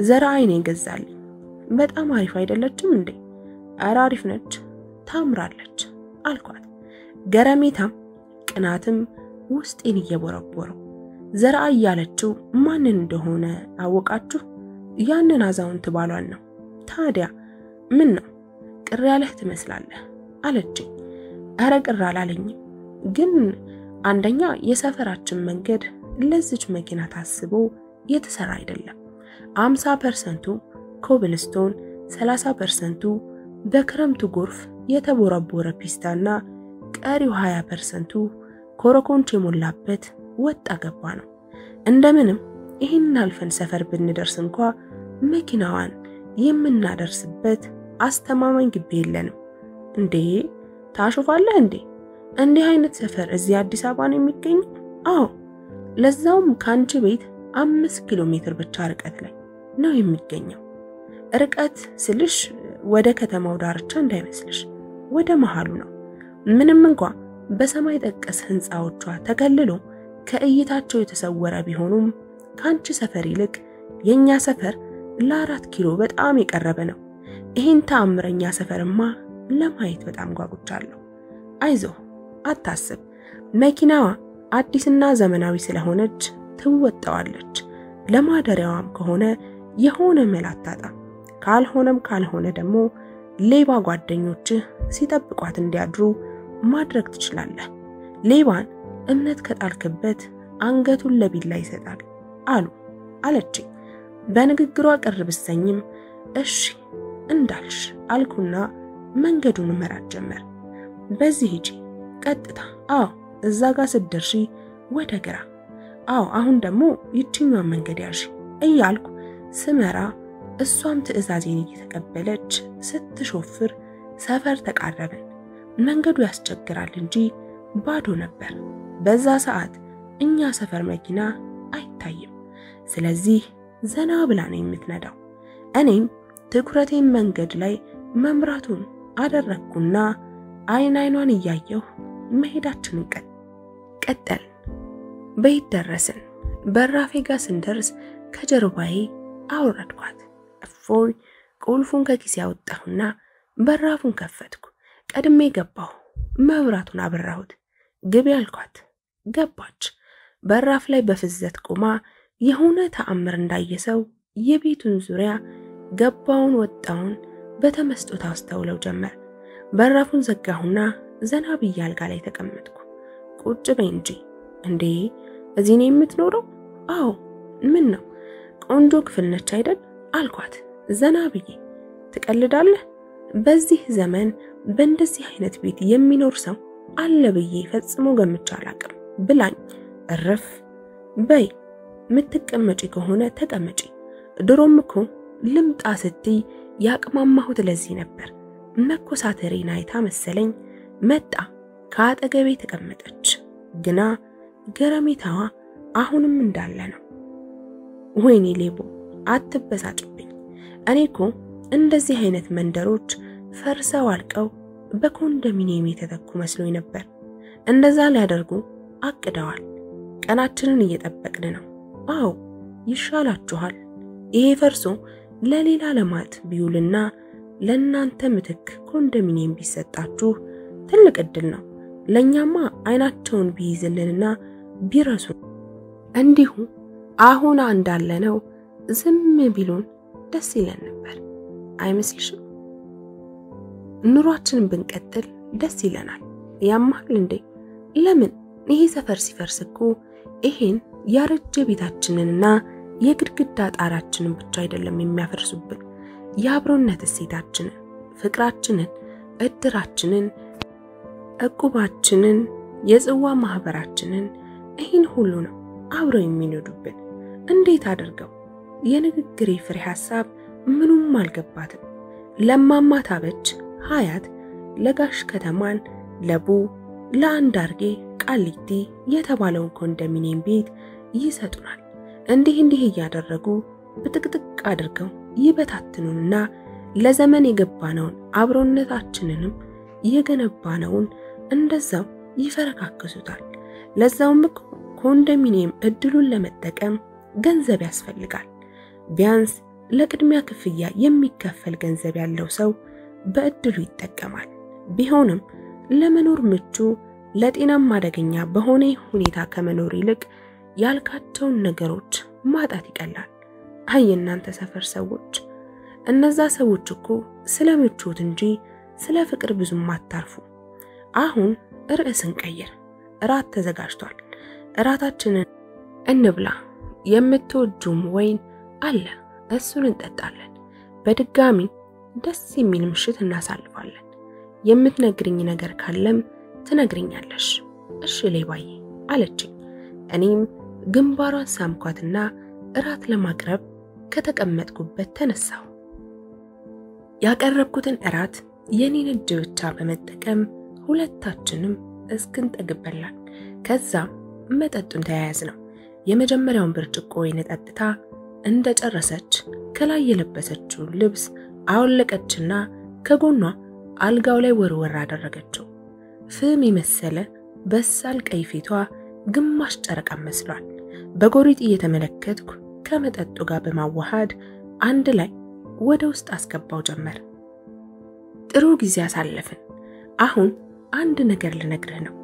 ዘራይኔ ገዛልኝ። በጣም አሪፍ አይደለችም እንዴ? ኧረ አሪፍ ነች፣ ታምራለች አልኳት። ገረሜታም ቅናትም ውስጤን እየቦረቦረው። ዘራይ ያለችው ማንን እንደሆነ አወቃችሁ? ያንን አዛውንት ባሏን ነው። ታዲያ ምን ነው ቅር ያለህ ትመስላለህ አለችኝ። ኧረ ቅር አላለኝም፣ ግን አንደኛ የሰፈራችን መንገድ ለዚች መኪና ታስቦ የተሰራ አይደለም። 50% ኮብልስቶን፣ 30% በክረምቱ ጎርፍ የተቦረቦረ ፒስታና ቀሪው 20% ኮረኮንች የሞላበት ወጣ ገባ ነው። እንደምንም ይሄን አልፈን ሰፈር ብንደርስ እንኳን መኪናዋን የምናደርስበት አስተማማኝ ግቢ የለንም። እንዴ ታሾፋለህ እንዴ? እንዲህ አይነት ሰፈር እዚህ አዲስ አበባ ነው የሚገኝ? አዎ፣ ለዛውም ካንቺ ቤት 5 ኪሎ ሜትር ብቻ ርቀት ላይ ነው የሚገኘው። ርቀት ስልሽ ወደ ከተማው ዳርቻ እንዳይመስልሽ፣ ወደ መሃሉ ነው። ምንም እንኳን በሰማይ ጠቀስ ህንጻዎቿ ተከልሎ ከእይታቸው የተሰወረ ቢሆኑም ካንቺ ሰፈር ይልቅ የኛ ሰፈር ለ4 ኪሎ በጣም የቀረበ ነው። ይሄን ተአምረኛ ሰፈርማ ለማየት በጣም ጓጉቻለሁ። አይዞህ አታስብ፣ መኪናዋ አዲስና ዘመናዊ ስለሆነች ትወጣዋለች። ለማደሪያዋም ከሆነ የሆነ መላታጣ፣ ካልሆነ ደግሞ ሌባ ጓደኞች ሲጠብቋት እንዲያድሩ ማድረግ ትችላለህ። ሌባን እምነት ከጣልክበት አንገቱን ለቢላ ይሰጣል አለችኝ። በንግግሯ ቅር ብሰኝም እሺ እንዳልሽ አልኩና መንገዱን መራት ጀመር። በዚህ ሂጂ ቀጥታ፣ አዎ እዛ ጋር ስትደርሺ ወደ ግራ፣ አዎ አሁን ደግሞ ይችኛውን መንገድ ያዢ እያልኩ ስመራ እሷም ትዕዛዜን እየተቀበለች ስትሾፍር ሰፈር ተቃረብን። መንገዱ ያስቸግራል እንጂ ባዶ ነበር። በዛ ሰዓት እኛ ሰፈር መኪና አይታይም። ስለዚህ ዘና ብላ ነው የምትነዳው። እኔም ትኩረቴን መንገድ ላይ መምራቱን አደረኩና አይኗን እያየሁ መሄዳችንን ቀጠል። ቤት ደረስን። በራፌ ጋር ስንደርስ ከጀርባዬ አውረድኳት። እፎይ ቁልፉን ከኪሴ አወጣሁና በራፉን ከፈትኩ። ቀድሜ ገባሁ። መብራቱን አበራሁት። ግቢ አልኳት። ገባች። በራፍ ላይ በፍዘት ቆማ የሆነ ተአምር እንዳየሰው የቤቱን ዙሪያ ገባውን ወጣውን በተመስጦ ታስተውለው ጀመር። በራፉን ዘጋሁና ዘና ብዬ አልጋ ላይ ተቀመጥኩ። ቁጭ በይ እንጂ። እንዴ እዚህ ነው የምትኖረው? አዎ። ምን ነው ቆንጆ ክፍል ነች አይደል አልኳት ዘና ብዬ። ትቀልዳለህ? በዚህ ዘመን በእንደዚህ አይነት ቤት የሚኖር ሰው አለ ብዬ ፈጽሞ ገምቼ አላቅም ብላኝ እረፍ በይ። ምትቀመጪ ከሆነ ተቀመጪ። ድሮም እኮ ልምጣ ስትይ ያቅማማሁት ለዚህ ነበር። መኮሳተሬን አይታ መሰለኝ መጣ ከአጠገቤ ተቀመጠች። ግና ገረሜታዋ አሁንም እንዳለ ነው። ወይኔ ሌቦ አትበሳጭብኝ። እኔኮ እንደዚህ አይነት መንደሮች ፈርሰው አልቀው በኮንዶሚኒየም የተተኩ መስሎኝ ነበር። እንደዛ ሊያደርጉ አቅደዋል። ቀናችንን እየጠበቅን ነው። አዎ ይሻላችኋል። ይሄ ፈርሶ ለሌላ ለማት ቢውልና ለናንተ ምትክ ኮንዶሚኒየም ቢሰጣችሁ ትልቅ እድል ነው። ለኛማ አይናቸውን ቢይዝልንና ቢረሱ እንዲሁ አሁን እንዳለነው ዝም ቢሉን ደስ ይለን ነበር። አይመስልሽም? ኑሯችንን ብንቀጥል ደስ ይለናል። ያማል እንዴ? ለምን ይሄ ሰፈር ሲፈርስኩ ይሄን ያረጀ ቤታችንንና የግድግዳ ጣራችንን ብቻ አይደለም የሚያፈርሱብን፣ የአብሮነት እሴታችንን፣ ፍቅራችንን፣ እድራችንን፣ እቁባችንን፣ የጽዋ ማህበራችንን ይሄን ሁሉ ነው አብረው የሚነዱብን። እንዴት አድርገው? የንግግሬ ፍሬ ሐሳብ ምኑም አልገባትም። ለማማ ታበች ሀያት ለጋሽ ከተማን ለቡ ለአንዳርጌ ቃሊቲ የተባለውን ኮንዶሚኒየም ቤት ይሰጡናል። እንዲህ እያደረጉ በጥቅጥቅ አድርገው ይበታትኑንና ለዘመን የገባነውን አብሮነታችንንም የገነባነውን እንደዛው ይፈረካክሱታል። ለዛውም ኮንዶሚኒየም እድሉን ለመጠቀም ገንዘብ ያስፈልጋል። ቢያንስ ለቅድሚያ ክፍያ የሚከፈል ገንዘብ ያለው ሰው በእድሉ ይጠቀማል። ቢሆንም ለመኖር ምቹ ለጤናም አደገኛ በሆነ ሁኔታ ከመኖር ይልቅ ያልካቸውን ነገሮች ማጣት ይቀላል። አይ እናንተ ሰፈር ሰዎች፣ እነዛ ሰዎች እኮ ስለ ምቾት እንጂ ስለ ፍቅር ብዙም አታርፉ። አሁን ርዕስን ቀይር። እራት ተዘጋጅቷል። እራታችንን እንብላ። የምትወጁም ወይን አለ፣ እሱን እንጠጣለን። በድጋሚ ደስ የሚል ምሽት እናሳልፋለን። የምትነግሪኝ ነገር ካለም ትነግሪኛለሽ። እሺ ሌባዬ አለችኝ። እኔም ግንባሯን ሳምኳትና እራት ለማቅረብ ከተቀመጥኩበት ተነሳሁ። ያቀረብኩትን እራት የኔን እጅ ብቻ በመጠቀም ሁለታችንም እስክንጠግበላል። ከዛም መጠጡን ተያያዝ ነው። የመጀመሪያውን ብርጭቆ ወይን ጠጥታ እንደጨረሰች ከላይ የለበሰችውን ልብስ አወለቀችና ከጎኗ አልጋው ላይ ወርወር አደረገችው። ፍም የመሰለ በሳል ቀይ ፊቷ ግማሽ ጨረቃ መስሏል። በጎሪጥ እየተመለከትኩ ከመጠጡ ጋር በማዋሃድ አንድ ላይ ወደ ውስጥ አስገባው ጀመር። ጥሩ ጊዜ አሳለፍን። አሁን አንድ ነገር ልነግርህ ነው።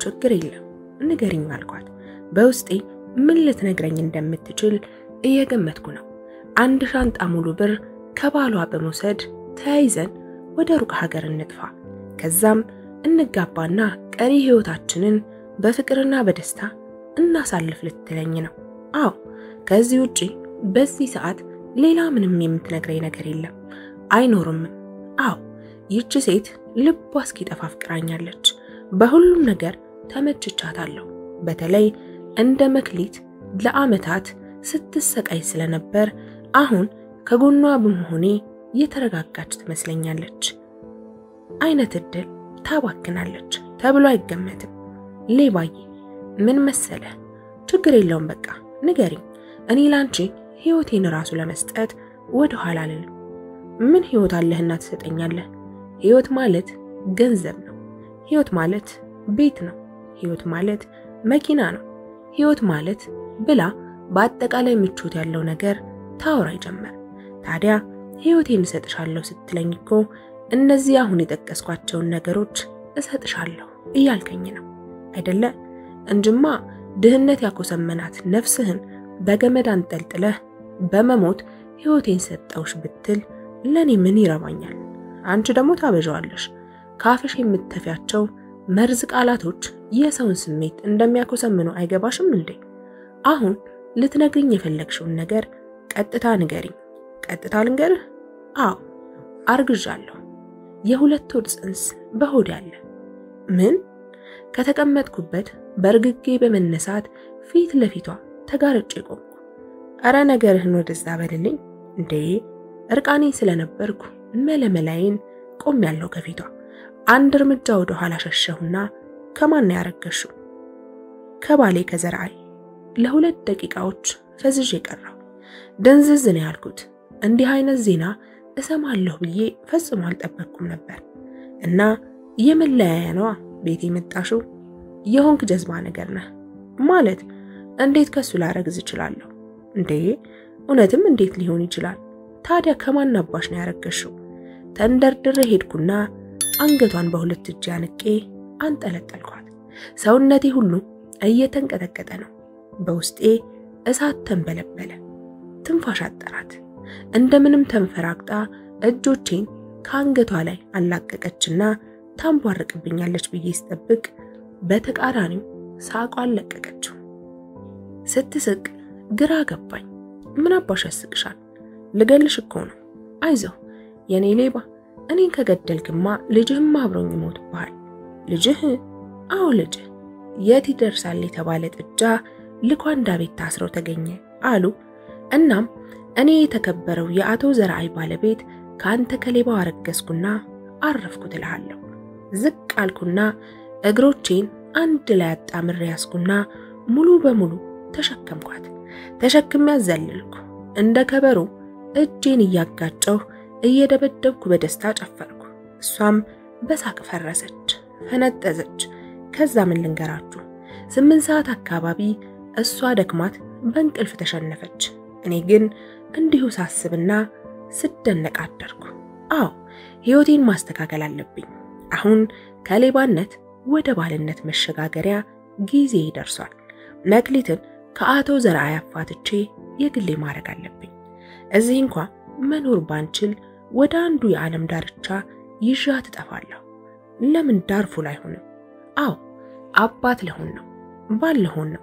ችግር የለም ንገሪኝ አልኳት። በውስጤ ምን ልትነግረኝ እንደምትችል እየገመትኩ ነው። አንድ ሻንጣ ሙሉ ብር ከባሏ በመውሰድ ተያይዘን ወደ ሩቅ ሀገር እንጥፋ፣ ከዛም እንጋባና ቀሪ ህይወታችንን በፍቅርና በደስታ እናሳልፍ ልትለኝ ነው። አዎ ከዚህ ውጪ በዚህ ሰዓት ሌላ ምንም የምትነግረኝ ነገር የለም፣ አይኖርም። አዎ ይህች ሴት ልቧ እስኪጠፋ ፍቅራኛለች። በሁሉም ነገር ተመችቻታለሁ። በተለይ እንደ መክሊት ለአመታት ስትሰቃይ ስለነበር አሁን ከጎኗ በመሆኔ የተረጋጋች ትመስለኛለች። አይነት እድል ታባክናለች ተብሎ አይገመትም። ሌባዬ ምን መሰለ፣ ችግር የለውም በቃ ንገሪኝ። እኔ ላንቺ ህይወቴን ራሱ ለመስጠት ወደ ኋላ አልልም። ምን ህይወት አለህና ትሰጠኛለህ? ህይወት ማለት ገንዘብ ነው። ህይወት ማለት ቤት ነው። ህይወት ማለት መኪና ነው። ህይወት ማለት ብላ በአጠቃላይ ምቾት ያለው ነገር ታወራ ጀመር። ታዲያ ህይወቴን እሰጥሻለሁ ስትለኝ እኮ እነዚህ አሁን የጠቀስኳቸውን ነገሮች እሰጥሻለሁ እያልከኝ ነው አይደለ? እንጅማ ድህነት ያኮሰመናት ነፍስህን በገመድ አንጠልጥለህ በመሞት ህይወቴን ሰጠውሽ ብትል ለኔ ምን ይረባኛል? አንቺ ደግሞ ታበዣዋለሽ። ካፍሽ የምትተፊያቸው መርዝ ቃላቶች የሰውን ስሜት እንደሚያኮሰምኑ አይገባሽም እንዴ? አሁን ልትነግሪኝ የፈለግሽውን ነገር ቀጥታ ንገሪኝ። ቀጥታ ልንገርህ? አዎ አርግዣለሁ። የሁለት ወር ጽንስ በሆድ ያለ። ምን? ከተቀመጥኩበት በርግጌ በመነሳት ፊት ለፊቷ ተጋርጬ ቆምኩ። አረ ነገርህን ወደዛ በልልኝ እንዴ! እርቃኔ ስለነበርኩ መለመላይን ቆሜያለሁ ከፊቷ። አንድ እርምጃ ወደ ኋላ ሸሸሁና ከማን ያረገሽው? ከባሌ ከዘርአይ። ለ2 ደቂቃዎች ፈዝዤ ቀረሁ። ደንዝዝ ነው ያልኩት። እንዲህ አይነት ዜና እሰማለሁ ብዬ ፈጽሞ አልጠበቅኩም ነበር። እና የመለያያ ነው ቤት የመጣሽው? የሆንክ ጀዝባ ነገር ነህ ማለት እንዴት ከሱ ላረግዝ እችላለሁ እንዴ? እውነትም እንዴት ሊሆን ይችላል? ታዲያ ከማን አባሽ ነው ያረገሽው? ተንደርድሬ ሄድኩና አንገቷን በሁለት እጅ አንቄ አንጠለጠልኳት። ሰውነቴ ሁሉ እየተንቀጠቀጠ ነው። በውስጤ እሳት ተንበለበለ። ትንፋሽ አጠራት። እንደምንም ተንፈራግጣ እጆቼን ከአንገቷ ላይ አላቀቀችና ታንቧርቅብኛለች ብዬ ስጠብቅ በተቃራኒው ሳቋን ለቀቀችው። ስትስቅ ግራ ገባኝ። ምን አባሽ ያስቅሻል? ልገልሽ እኮ ነው። አይዞህ የኔ ሌባ፣ እኔን ከገደልክማ ልጅህም አብሮኝ ይሞትብሃል። ልጅህ? አዎ ልጅህ። የት ይደርሳል የተባለ ጥጃ ልኳንዳ ቤት ታስሮ ተገኘ አሉ። እናም እኔ የተከበረው የአቶ ዘርአይ ባለቤት ካንተ ከሌባው አረገዝኩና አረፍኩ ትልሃለሁ። ዝቅ አልኩና እግሮቼን አንድ ላይ አጣምሬ ያስኩና ሙሉ በሙሉ ተሸከምኳት። ተሸክሜ ያዘልልኩ። እንደ ከበሮ እጄን እያጋጨሁ እየደበደብኩ በደስታ ጨፈርኩ። እሷም በሳቅ ፈረሰች፣ ፈነጠዘች። ከዛ ምን ልንገራችሁ፣ 8 ሰዓት አካባቢ እሷ ደክማት በእንቅልፍ ተሸነፈች። እኔ ግን እንዲሁ ሳስብና ስደነቅ አደርኩ። አዎ ሕይወቴን ማስተካከል አለብኝ። አሁን ከሌባነት ወደ ባልነት መሸጋገሪያ ጊዜ ይደርሷል። መክሊትን ከአቶ ዘርአይ አፋትቼ የግሌ ማድረግ አለብኝ። እዚህ እንኳን መኖር ባንችል ወደ አንዱ የዓለም ዳርቻ ይዣት እጠፋለሁ። ለምን ዳርፉል አይሆንም? አዎ አባት ለሆን ነው፣ ባል ለሆን ነው።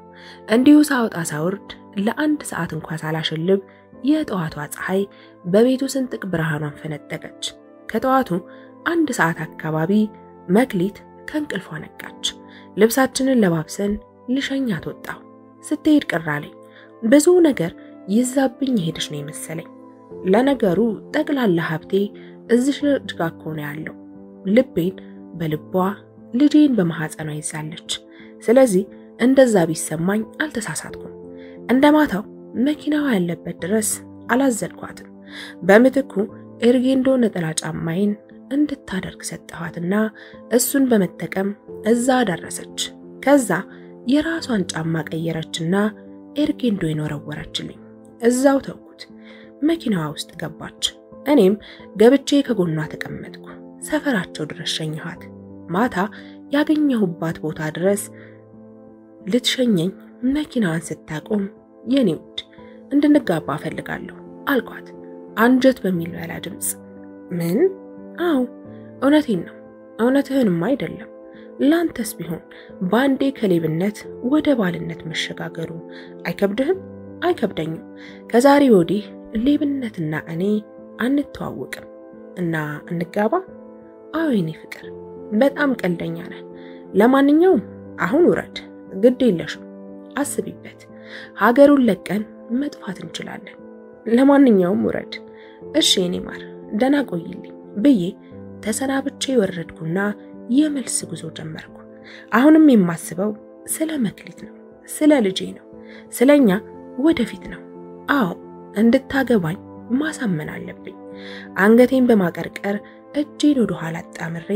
እንዲሁ ሳውጣ ሳውርድ ለ1 ሰዓት እንኳን ሳላሸልብ የጠዋቷ ፀሐይ በቤቱ ስንጥቅ ብርሃኗን ፈነጠቀች። ከጠዋቱ 1 ሰዓት አካባቢ መክሊት ከእንቅልፏ ነቃች። ልብሳችንን ለባብሰን ልሸኛት ወጣሁ። ስትሄድ ቅራለኝ። ብዙ ነገር ይዛብኝ ሄድሽ ነው የመሰለኝ። ለነገሩ ጠቅላላ ሀብቴ እዚህ ልጅ ጋር ነው ያለው። ልቤን በልቧ ልጄን በማህፀኗ ይዛለች። ስለዚህ እንደዛ ቢሰማኝ አልተሳሳትኩም። እንደማታው መኪናዋ ያለበት ድረስ አላዘልኳትም። በምትኩ ኤርጌንዶ ነጠላ ጫማዬን እንድታደርግ ሰጠኋትና እሱን በመጠቀም እዛ ደረሰች። ከዛ የራሷን ጫማ ቀየረችና ኤርጌንዶ ይኖረወረችልኝ። እዛው ተውኩት። መኪናዋ ውስጥ ገባች። እኔም ገብቼ ከጎኗ ተቀመጥኩ። ሰፈራቸው ድረስ ሸኘኋት። ማታ ያገኘሁባት ቦታ ድረስ ልትሸኘኝ መኪናዋን ስታቆም የኔ ውድ እንድንጋባ ፈልጋለሁ አልኳት አንጀት በሚበላ ድምጽ። ምን? አው እውነቴን ነው። እውነትህንም አይደለም። ላንተስ ቢሆን ባንዴ ከሌብነት ወደ ባልነት መሸጋገሩ አይከብድህም? አይከብደኝም። ከዛሬ ወዲህ ሌብነትና እኔ አንተዋወቅም እና እንጋባ። አዎ የኔ ፍቅር በጣም ቀልደኛ ነህ። ለማንኛውም አሁን ውረድ፣ ግድ የለሽም፣ አስቢበት። ሀገሩን ለቀን መጥፋት እንችላለን። ለማንኛውም ውረድ። እሺ የኔ ማር ደና ቆይልኝ ብዬ ተሰናብቼ ወረድኩና የመልስ ጉዞ ጀመርኩ። አሁንም የማስበው ስለ መክሊት ነው፣ ስለ ልጄ ነው፣ ስለኛ ወደፊት ነው። አዎ እንድታገባኝ ማሳመን አለብኝ። አንገቴን በማቀርቀር እጄን ወደ ኋላ አጣምሬ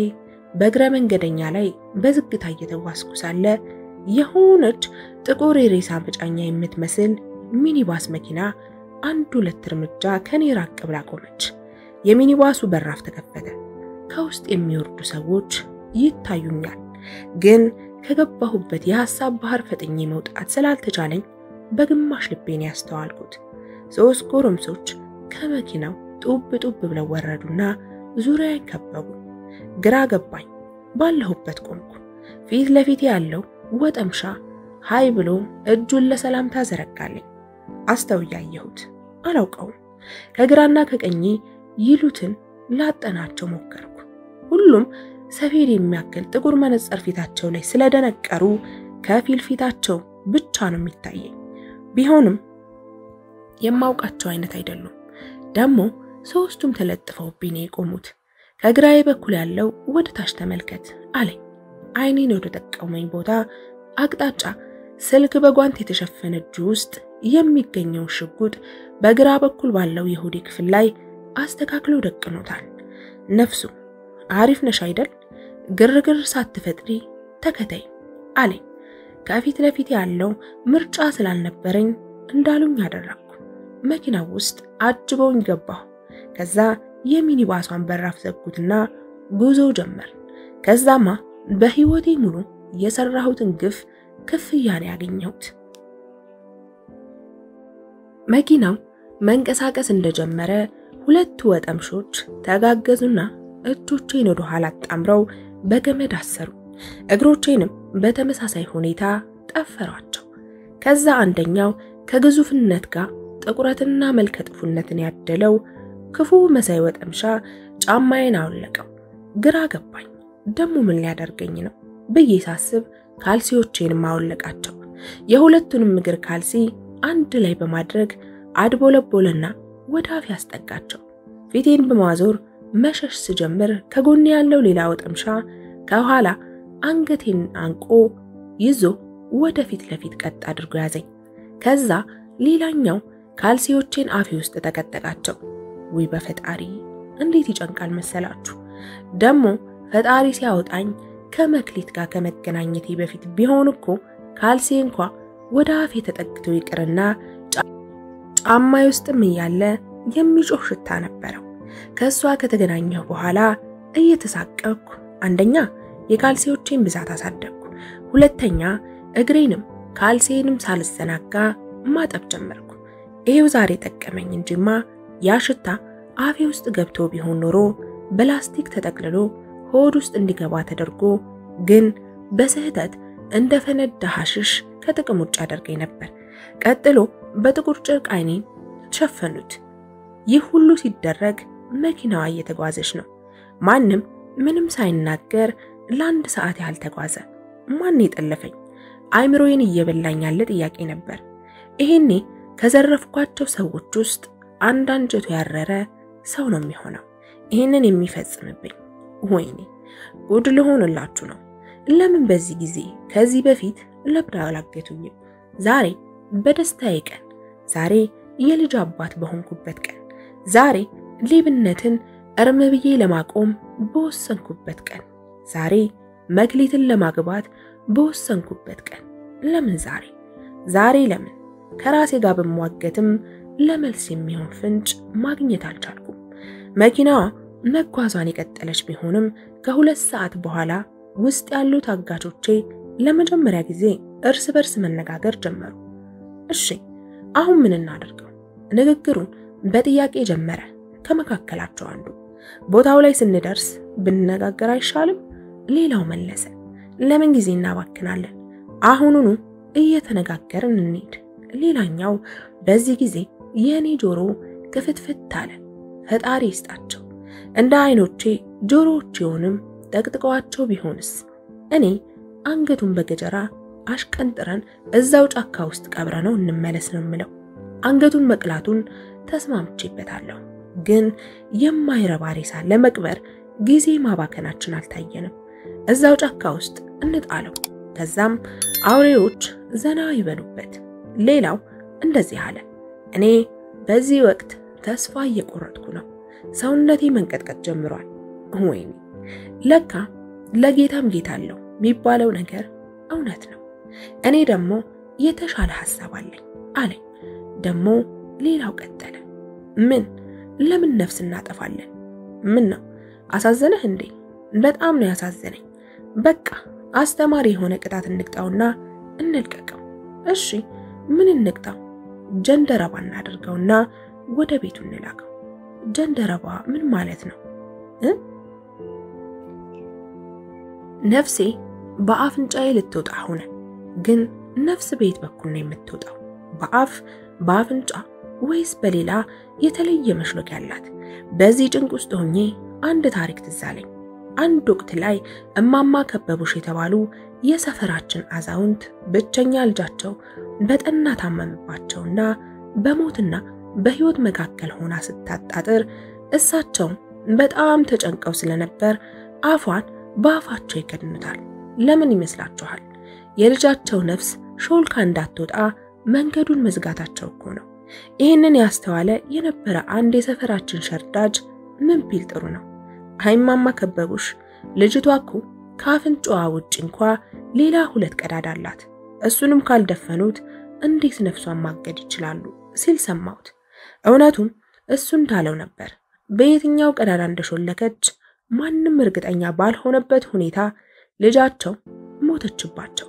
በእግረ መንገደኛ ላይ በዝግታ እየተዋስኩ ሳለ የሆነች ጥቁር የሬሳ መጫኛ የምትመስል ሚኒባስ መኪና 1-2 እርምጃ ከኔ ራቅ ብላ ቆመች። የሚኒባሱ በራፍ ተከፈተ። ከውስጥ የሚወርዱ ሰዎች ይታዩኛል። ግን ከገባሁበት የሐሳብ ባህር ፈጥኜ መውጣት ስላልተቻለኝ በግማሽ ልቤን ያስተዋልኩት 3 ጎረምሶች ከመኪናው ጡብ ብለው ወረዱና ዙሪያዬን ከበቡ። ግራ ገባኝ። ባለሁበት ቆምኩ። ፊት ለፊት ያለው ወጠምሻ ሃይ ብሎ እጁን ለሰላምታ ዘረጋልኝ። አስተውያየሁት። አላውቀውም። ከግራና ከቀኝ ይሉትን ላጠናቸው ሞከርኩ። ሁሉም ሰፌድ የሚያክል ጥቁር መነጽር ፊታቸው ላይ ስለደነቀሩ ከፊል ፊታቸው ብቻ ነው የሚታየኝ። ቢሆንም የማውቃቸው አይነት አይደሉም። ደግሞ 3ቱም ተለጥፈውብኝ የቆሙት። ከግራዬ በኩል ያለው ወደ ታች ተመልከት አለኝ። አይኔን ወደ ጠቀመኝ ቦታ አቅጣጫ ስልክ በጓንት የተሸፈነ እጁ ውስጥ የሚገኘው ሽጉጥ በግራ በኩል ባለው የሆዴ ክፍል ላይ አስተካክሎ ደቅኖታል። ነፍሱ አሪፍ ነሽ አይደል? ግርግር ሳትፈጥሪ ተከታይ አለኝ። ከፊት ለፊት ያለው ምርጫ ስላልነበረኝ እንዳሉኝ አደረኩ። መኪናው ውስጥ አጅበውኝ ገባሁ። ከዛ የሚኒባሷን በራፍ ዘጉትና ጉዞ ጀመር። ከዛማ በህይወቴ ሙሉ የሰራሁትን ግፍ ክፍያን ያገኘሁት። መኪናው መንቀሳቀስ እንደጀመረ ሁለት ወጠምሾች ተጋገዙና እጆቼን ወደ ኋላ አጣምረው በገመድ አሰሩ። እግሮቼንም በተመሳሳይ ሁኔታ ጠፈሯቸው። ከዛ አንደኛው ከግዙፍነት ጋር ጥቁረትና መልከጥፉነትን ያደለው ክፉ መሳይ ወጠምሻ ጫማዬን አወለቀው። ግራ ገባኝ። ደሞ ምን ሊያደርገኝ ነው ብዬ ሳስብ ካልሲዎቼን ማወለቃቸው። የሁለቱንም እግር ካልሲ አንድ ላይ በማድረግ አድቦለቦለና ወደ አፍ ያስጠጋቸው። ፊቴን በማዞር መሸሽ ስጀምር ከጎኔ ያለው ሌላ ወጠምሻ ከኋላ አንገቴን አንቆ ይዞ ወደ ፊት ለፊት ቀጥ አድርጎ ያዘኝ። ከዛ ሌላኛው ካልሲዎቼን አፌ ውስጥ ተቀጠቃቸው። ወይ በፈጣሪ እንዴት ይጨንቃል መሰላችሁ። ደሞ ፈጣሪ ሲያወጣኝ ከመክሊት ጋር ከመገናኘቴ በፊት ቢሆን እኮ ካልሲ እንኳን ወደ አፌ ተጠግቶ ይቅርና ጫማዬ ውስጥም ያለ የሚጮህ ሽታ ነበረው። ከሷ ከተገናኘሁ በኋላ እየተሳቀቅኩ አንደኛ የካልሲዎቼን ብዛት አሳደግኩ፣ ሁለተኛ እግሬንም ካልሲዬንም ሳልዘናጋ ማጠብ ጀመርኩ። ይሄው ዛሬ ጠቀመኝ እንጂማ ያ ሽታ አፌ ውስጥ ገብቶ ቢሆን ኖሮ በላስቲክ ተጠቅልሎ ሆድ ውስጥ እንዲገባ ተደርጎ ግን በስህተት እንደፈነዳ ሐሽሽ ከጥቅም ውጭ አደርገኝ ነበር። ቀጥሎ በጥቁር ጨርቅ አይኔን ሸፈኑት። ይህ ሁሉ ሲደረግ መኪናዋ እየተጓዘች ነው። ማንም ምንም ሳይናገር ለአንድ ሰዓት ያህል ተጓዘ። ማን የጠለፈኝ? አይምሮዬን እየበላኝ ያለ ጥያቄ ነበር። ይሄኔ ከዘረፍኳቸው ሰዎች ውስጥ አንድ አንጀቱ ያረረ ሰው ነው የሚሆነው ይሄንን የሚፈጽምብኝ። ወይኔ ጉድ ልሆንላችሁ ነው። ለምን በዚህ ጊዜ ከዚህ በፊት ለብዳ አላገቱኝም? ዛሬ በደስታዬ ቀን፣ ዛሬ የልጅ አባት በሆንኩበት ቀን፣ ዛሬ ሌብነትን እርም ብዬ ለማቆም በወሰንኩበት ቀን፣ ዛሬ መክሊትን ለማግባት በወሰንኩበት ቀን። ለምን ዛሬ ለምን ከራሴ ጋር በመዋገትም ለመልስ የሚሆን ፍንጭ ማግኘት አልቻልኩም። መኪናዋ መጓዟን የቀጠለች ቢሆንም ከሁለት ሰዓት በኋላ ውስጥ ያሉት አጋቾቼ ለመጀመሪያ ጊዜ እርስ በርስ መነጋገር ጀመሩ። እሺ አሁን ምን እናደርገው? ንግግሩን በጥያቄ ጀመረ ከመካከላቸው አንዱ። ቦታው ላይ ስንደርስ ብንነጋገር አይሻልም? ሌላው መለሰ። ለምን ጊዜ እናባክናለን? አሁኑኑ እየተነጋገርን እንሂድ። ሌላኛው በዚህ ጊዜ የኔ ጆሮ ክፍትፍት አለ። ፈጣሪ ይስጣቸው። እንደ አይኖቼ ጆሮዎቼውንም ጠቅጥቀዋቸው ቢሆንስ? እኔ አንገቱን በገጀራ አሽቀንጥረን እዛው ጫካ ውስጥ ቀብረነው እንመለስ ነው የምለው። አንገቱን መቅላቱን ተስማምቼበታለሁ፣ ግን የማይረባ ሬሳ ለመቅበር ጊዜ ማባከናችን አልታየንም። እዛው ጫካ ውስጥ እንጣለው፣ ከዛም አውሬዎች ዘና ይበሉበት። ሌላው እንደዚህ አለ። እኔ በዚህ ወቅት ተስፋ እየቆረጥኩ ነው። ሰውነቴ መንቀጥቀጥ ጀምሯል። ወይኔ ለካ ለጌታም ጌታ አለው የሚባለው ነገር እውነት ነው። እኔ ደግሞ የተሻለ ሐሳብ አለኝ አለኝ። ደግሞ ሌላው ቀጠለ። ለምን ነፍስ እናጠፋለን? ምን ነው አሳዘነህ እንዴ? በጣም ነው ያሳዘነኝ። በቃ አስተማሪ የሆነ ቅጣት እንቅጣውና እንልቀቀው። እሺ ምን እንቅጣው? ጀንደረባ እናደርገውና ወደ ቤቱ እንላከው። ጀንደረባ ምን ማለት ነው? ነፍሴ በአፍንጫዬ ልትወጣ ሆነ። ግን ነፍስ በየት በኩል ነው የምትወጣው? በአፍንጫ ወይስ በሌላ የተለየ መሽሎክ ያላት? በዚህ ጭንቅ ውስጥ ሆኜ አንድ ታሪክ ትዝ አለኝ። አንድ ወቅት ላይ እማማ ከበቡሽ የተባሉ የሰፈራችን አዛውንት ብቸኛ ልጃቸው በጠና ታመመባቸውና በሞትና በህይወት መካከል ሆና ስታጣጥር እሳቸውም በጣም ተጨንቀው ስለነበር አፏን በአፋቸው ይከድኑታል። ለምን ይመስላችኋል? የልጃቸው ነፍስ ሾልካ እንዳትወጣ መንገዱን መዝጋታቸው እኮ ነው። ይህንን ያስተዋለ የነበረ አንድ የሰፈራችን ሸርዳጅ ምን ቢል ጥሩ ነው? አይማማ ከበቡሽ ልጅቷ እኮ ካፍንጫዋ ውጭ እንኳ ሌላ 2 ቀዳዳ አላት። እሱንም ካልደፈኑት እንዴት ነፍሷን ማገድ ይችላሉ ሲል ሰማሁት። እውነቱም እሱ እንዳለው ነበር። በየትኛው ቀዳዳ እንደሾለከች ማንም እርግጠኛ ባልሆነበት ሁኔታ ልጃቸው ሞተችባቸው።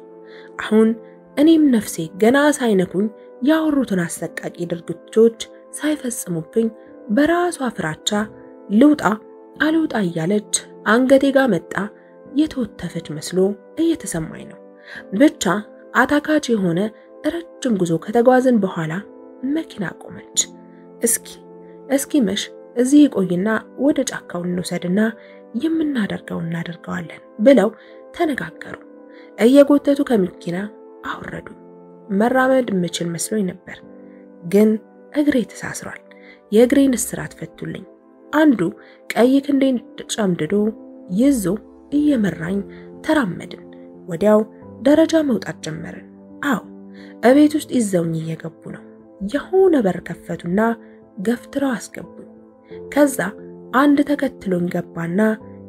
አሁን እኔም ነፍሴ ገና ሳይነኩኝ ያወሩትን አሰቃቂ ድርጊቶች ሳይፈጽሙብኝ በራሷ ፍራቻ ልውጣ አልውጣ እያለች አንገቴ ጋር መጣ የተወተፈች መስሎ እየተሰማኝ ነው። ብቻ አታካች የሆነ ረጅም ጉዞ ከተጓዝን በኋላ መኪና ቆመች። እስኪ መሽ እዚህ ቆይና ወደ ጫካው እንውሰድና የምናደርገውን እናደርገዋለን ብለው ተነጋገሩ። እየጎተቱ ከመኪና አወረዱ። መራመድ ምችል መስሎኝ ነበር፣ ግን እግሬ ተሳስሯል። የእግሬን እስራት ፈቱልኝ። አንዱ ቀይ ክንዴን ጨምድዶ ይዞ እየመራኝ ተራመድን። ወዲያው ደረጃ መውጣት ጀመርን። አዎ እቤት ውስጥ ይዘውኝ እየገቡ ነው። የሆነ በር ከፈቱና ገፍትረው አስገቡኝ። ከዛ አንድ ተከትሎኝ ገባና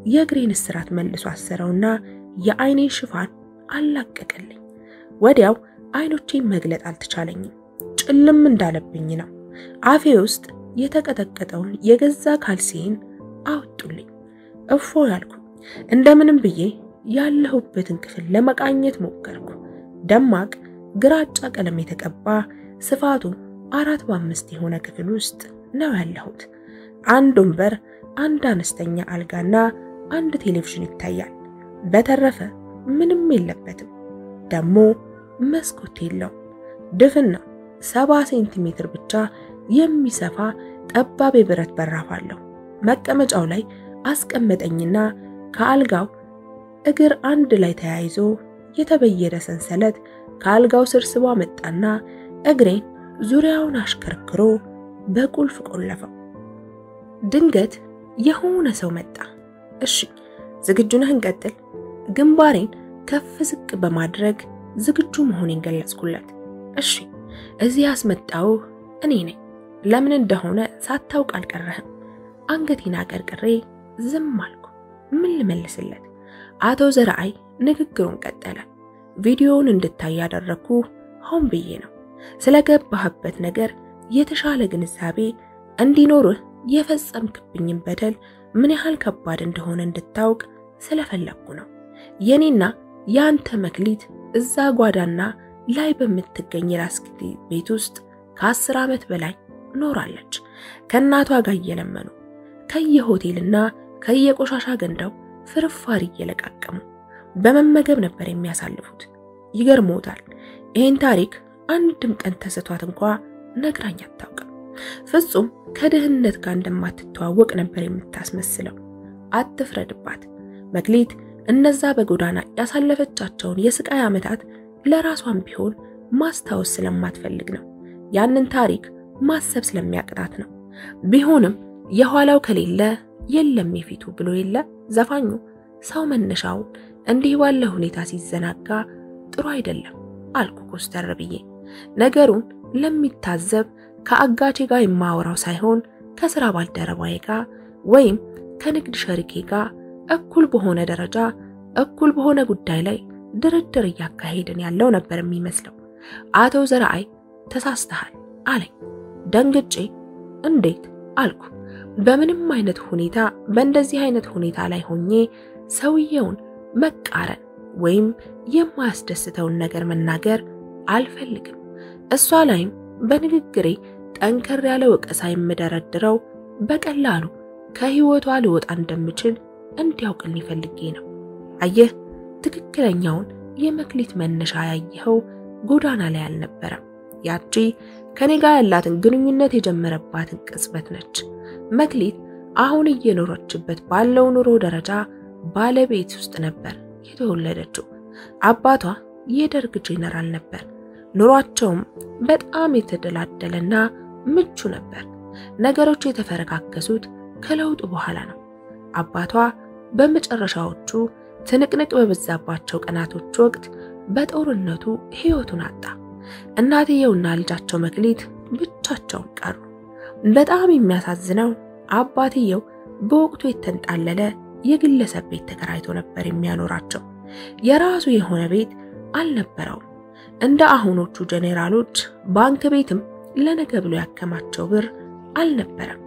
የእግሬን እስራት መልሶ አሰረውና የአይኔን ሽፋን አላቀቀልኝ። ወዲያው አይኖቼን መግለጥ አልተቻለኝም። ጭልም እንዳለብኝ ነው። አፌ ውስጥ የተቀጠቀጠውን የገዛ ካልሲን አወጡልኝ። እፎ ያልኩ እንደምንም ብዬ ያለሁበትን ክፍል ለመቃኘት ሞከርኩ። ደማቅ ግራጫ ቀለም የተቀባ ስፋቱ 4x5 የሆነ ክፍል ውስጥ ነው ያለሁት። አንድ ወንበር፣ አንድ አነስተኛ አልጋና አንድ ቴሌቪዥን ይታያል። በተረፈ ምንም የለበትም። ደሞ መስኮት የለው። ድፍና 70 ሴንቲሜትር ብቻ የሚሰፋ ጠባብ የብረት በራፍ አለው። መቀመጫው ላይ አስቀመጠኝና ከአልጋው እግር አንድ ላይ ተያይዞ የተበየደ ሰንሰለት ከአልጋው ስር ስቦ መጣና እግሬን ዙሪያውን አሽከርክሮ በቁልፍ ቆለፈው። ድንገት የሆነ ሰው መጣ። እሺ ዝግጁ ነህ እንቀጥል? ግንባሬን ከፍ ዝቅ በማድረግ ዝግጁ መሆኔን ገለጽኩለት። እሺ እዚህ ያስመጣው እኔ ነኝ። ለምን እንደሆነ ሳታውቅ አልቀረህም። አንገቴን አቀርቅሬ ዝም አልኩ። ምን ልመልስለት? አቶ ዘርአይ ንግግሩን ቀጠለ። ቪዲዮውን እንድታይ ያደረኩ ሆን ብዬ ነው። ስለገባህበት ነገር የተሻለ ግንዛቤ እንዲኖርህ የፈጸምክብኝን በደል ምን ያህል ከባድ እንደሆነ እንድታውቅ ስለፈለኩ ነው። የኔና ያንተ መክሊት እዛ ጓዳና ላይ በምትገኝ የራስጌ ቤት ውስጥ ከ10 ዓመት በላይ ኖራለች። ከናቷ ጋር እየለመኑ ከየሆቴልና ከየቆሻሻ ገንዳው ፍርፋሪ እየለቃቀሙ በመመገብ ነበር የሚያሳልፉት። ይገርሞታል። ይሄን ታሪክ አንድም ቀን ተሰቷት እንኳን ነግራኝ አታውቅም። ፍጹም ከድህነት ጋር እንደማትተዋወቅ ነበር የምታስመስለው። አትፍረድባት። መክሊት እነዛ በጎዳና ያሳለፈቻቸውን የስቃይ ዓመታት ለራሷም ቢሆን ማስታወስ ስለማትፈልግ ነው። ያንን ታሪክ ማሰብ ስለሚያቅታት ነው። ቢሆንም የኋላው ከሌለ የለም የፊቱ ብሎ የለ ዘፋኙ። ሰው መነሻው እንዲህ ባለ ሁኔታ ሲዘናጋ ጥሩ አይደለም አልኩ ኮስተር ብዬ። ነገሩን ለሚታዘብ ከአጋቼ ጋር የማወራው ሳይሆን ከስራ ባልደረባዬ ጋር ወይም ከንግድ ሸሪኬ ጋር እኩል በሆነ ደረጃ እኩል በሆነ ጉዳይ ላይ ድርድር እያካሄድን ያለው ነበር የሚመስለው። አቶ ዘርአይ ተሳስተሃል አለኝ። ደንግጬ እንዴት አልኩ። በምንም አይነት ሁኔታ በእንደዚህ አይነት ሁኔታ ላይ ሆኜ ሰውየውን መቃረን ወይም የማያስደስተውን ነገር መናገር አልፈልግም። እሷ ላይም በንግግሬ ጠንከር ያለ ወቀሳ የምደረድረው በቀላሉ ከህይወቷ ልወጣ እንደምችል እንዲያውቅልኝ ፈልጌ ነው። አየህ፣ ትክክለኛውን የመክሊት መነሻ ያየኸው ጎዳና ላይ አልነበረም። ያቺ ከኔ ጋር ያላትን ግንኙነት የጀመረባትን ቅጽበት ነች። መክሊት አሁን እየኖረችበት ባለው ኑሮ ደረጃ ባለቤት ውስጥ ነበር የተወለደችው። አባቷ የደርግ ጄኔራል ነበር። ኑሯቸውም በጣም የተደላደለና ምቹ ነበር። ነገሮች የተፈረካከሱት ከለውጡ በኋላ ነው። አባቷ በመጨረሻዎቹ ትንቅንቅ በበዛባቸው ቀናቶች ወቅት በጦርነቱ ሕይወቱን አጣ። እናትየውና ልጃቸው መክሊት ብቻቸውን ቀሩ። በጣም የሚያሳዝነው አባትየው በወቅቱ የተንጣለለ የግለሰብ ቤት ተከራይቶ ነበር የሚያኖራቸው። የራሱ የሆነ ቤት አልነበረውም። እንደ አሁኖቹ ጄኔራሎች ባንክ ቤትም ለነገ ብሎ ያከማቸው ብር አልነበረም።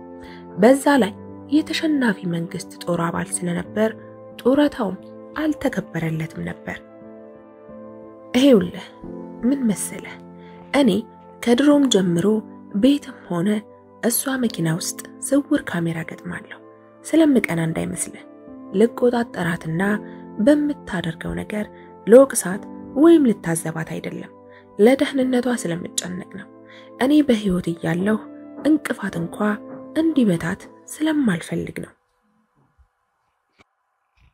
በዛ ላይ የተሸናፊ መንግስት ጦር አባል ስለነበር ጡረታውም አልተከበረለትም ነበር። ይሄውልህ ምን መሰለህ፣ እኔ ከድሮም ጀምሮ ቤትም ሆነ እሷ መኪና ውስጥ ስውር ካሜራ ገጥማለሁ። ስለምቀና እንዳይመስልህ፣ ልቆጣጠራትና በምታደርገው ነገር ለወቅሳት ወይም ልታዘባት አይደለም፣ ለደህንነቷ ስለምጨነቅ ነው። እኔ በህይወት እያለሁ እንቅፋት እንኳ እንዲመታት ስለማልፈልግ ነው።